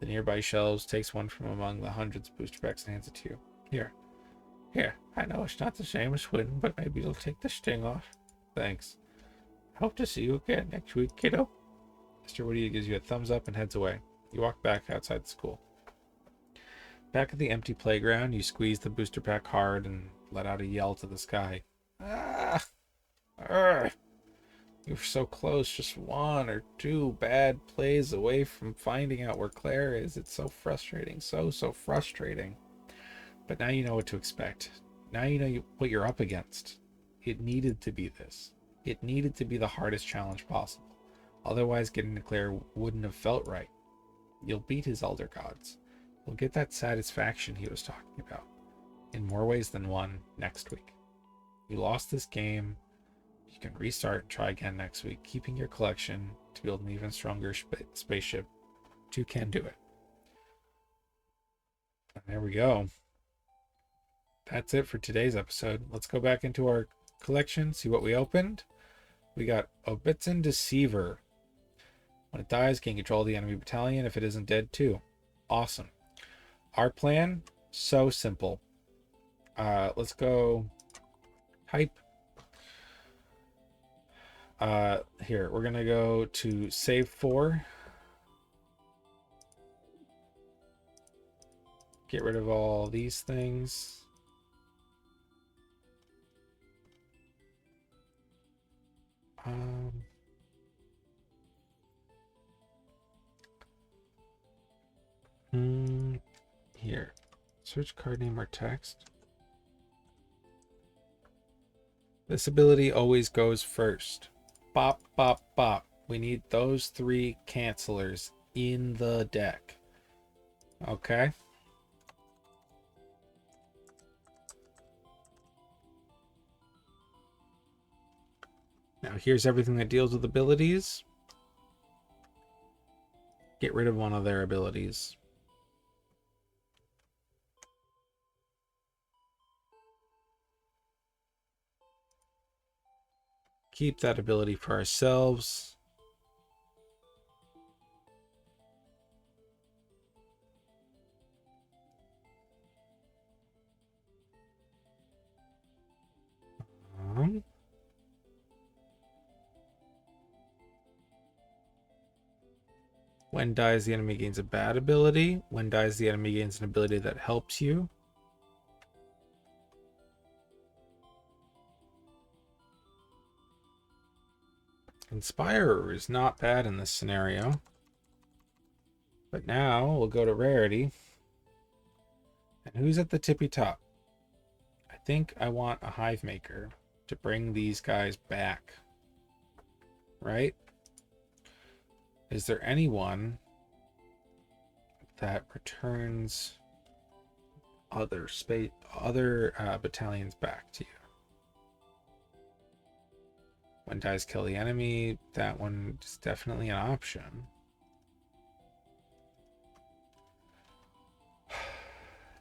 the nearby shelves, takes one from among the hundreds of booster packs and hands it to you. Here, I know it's not the same as winning, but maybe it'll take the sting off. Thanks. Hope to see you again next week, kiddo. Mr. Whittier gives you a thumbs up and heads away. You walk back outside the school. Back at the empty playground, you squeeze the booster pack hard and let out a yell to the sky. Ah! Arrgh! You're so close, just 1 or 2 bad plays away from finding out where Claire is. It's so frustrating, so frustrating. But now you know what to expect. Now you know what you're up against. It needed to be this. It needed to be the hardest challenge possible. Otherwise, getting to Claire wouldn't have felt right. You'll beat his Elder Gods. You'll get that satisfaction he was talking about, in more ways than one, next week. You lost this game. You can restart and try again next week, keeping your collection to build an even stronger spaceship. But you can do it. And there we go. That's it for today's episode. Let's go back into our collection, see what we opened. We got Obitzen Deceiver. When it dies, gain control of the enemy battalion if it isn't dead too. Awesome. Our plan, so simple. Let's go type. Here, we're gonna go to save 4. Get rid of all these things. Um, Here. Search card name or text. This ability always goes first. Bop, bop, bop. We need those 3 cancelers in the deck. Okay. Now here's everything that deals with abilities. Get rid of one of their abilities. Keep that ability for ourselves. When dies, the enemy gains a bad ability. When dies, the enemy gains an ability that helps you. Inspirer is not bad in this scenario. But now we'll go to rarity. And who's at the tippy top? I think I want a hive maker to bring these guys back. Right? Is there anyone that returns other battalions back to you? When dies, kill the enemy. That one is definitely an option.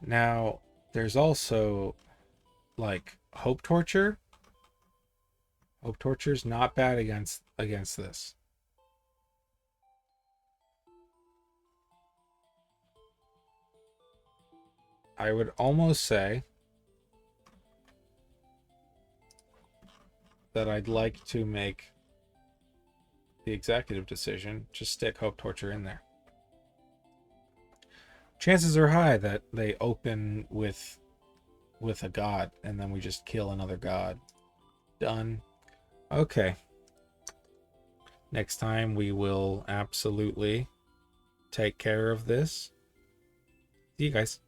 Now, there's also like Hope Torture. Hope Torture is not bad against this. I would almost say that I'd like to make the executive decision, just stick Hope Torture in there. Chances are high that they open with a god, and then we just kill another god. Done. Okay. Next time we will absolutely take care of this. See you guys.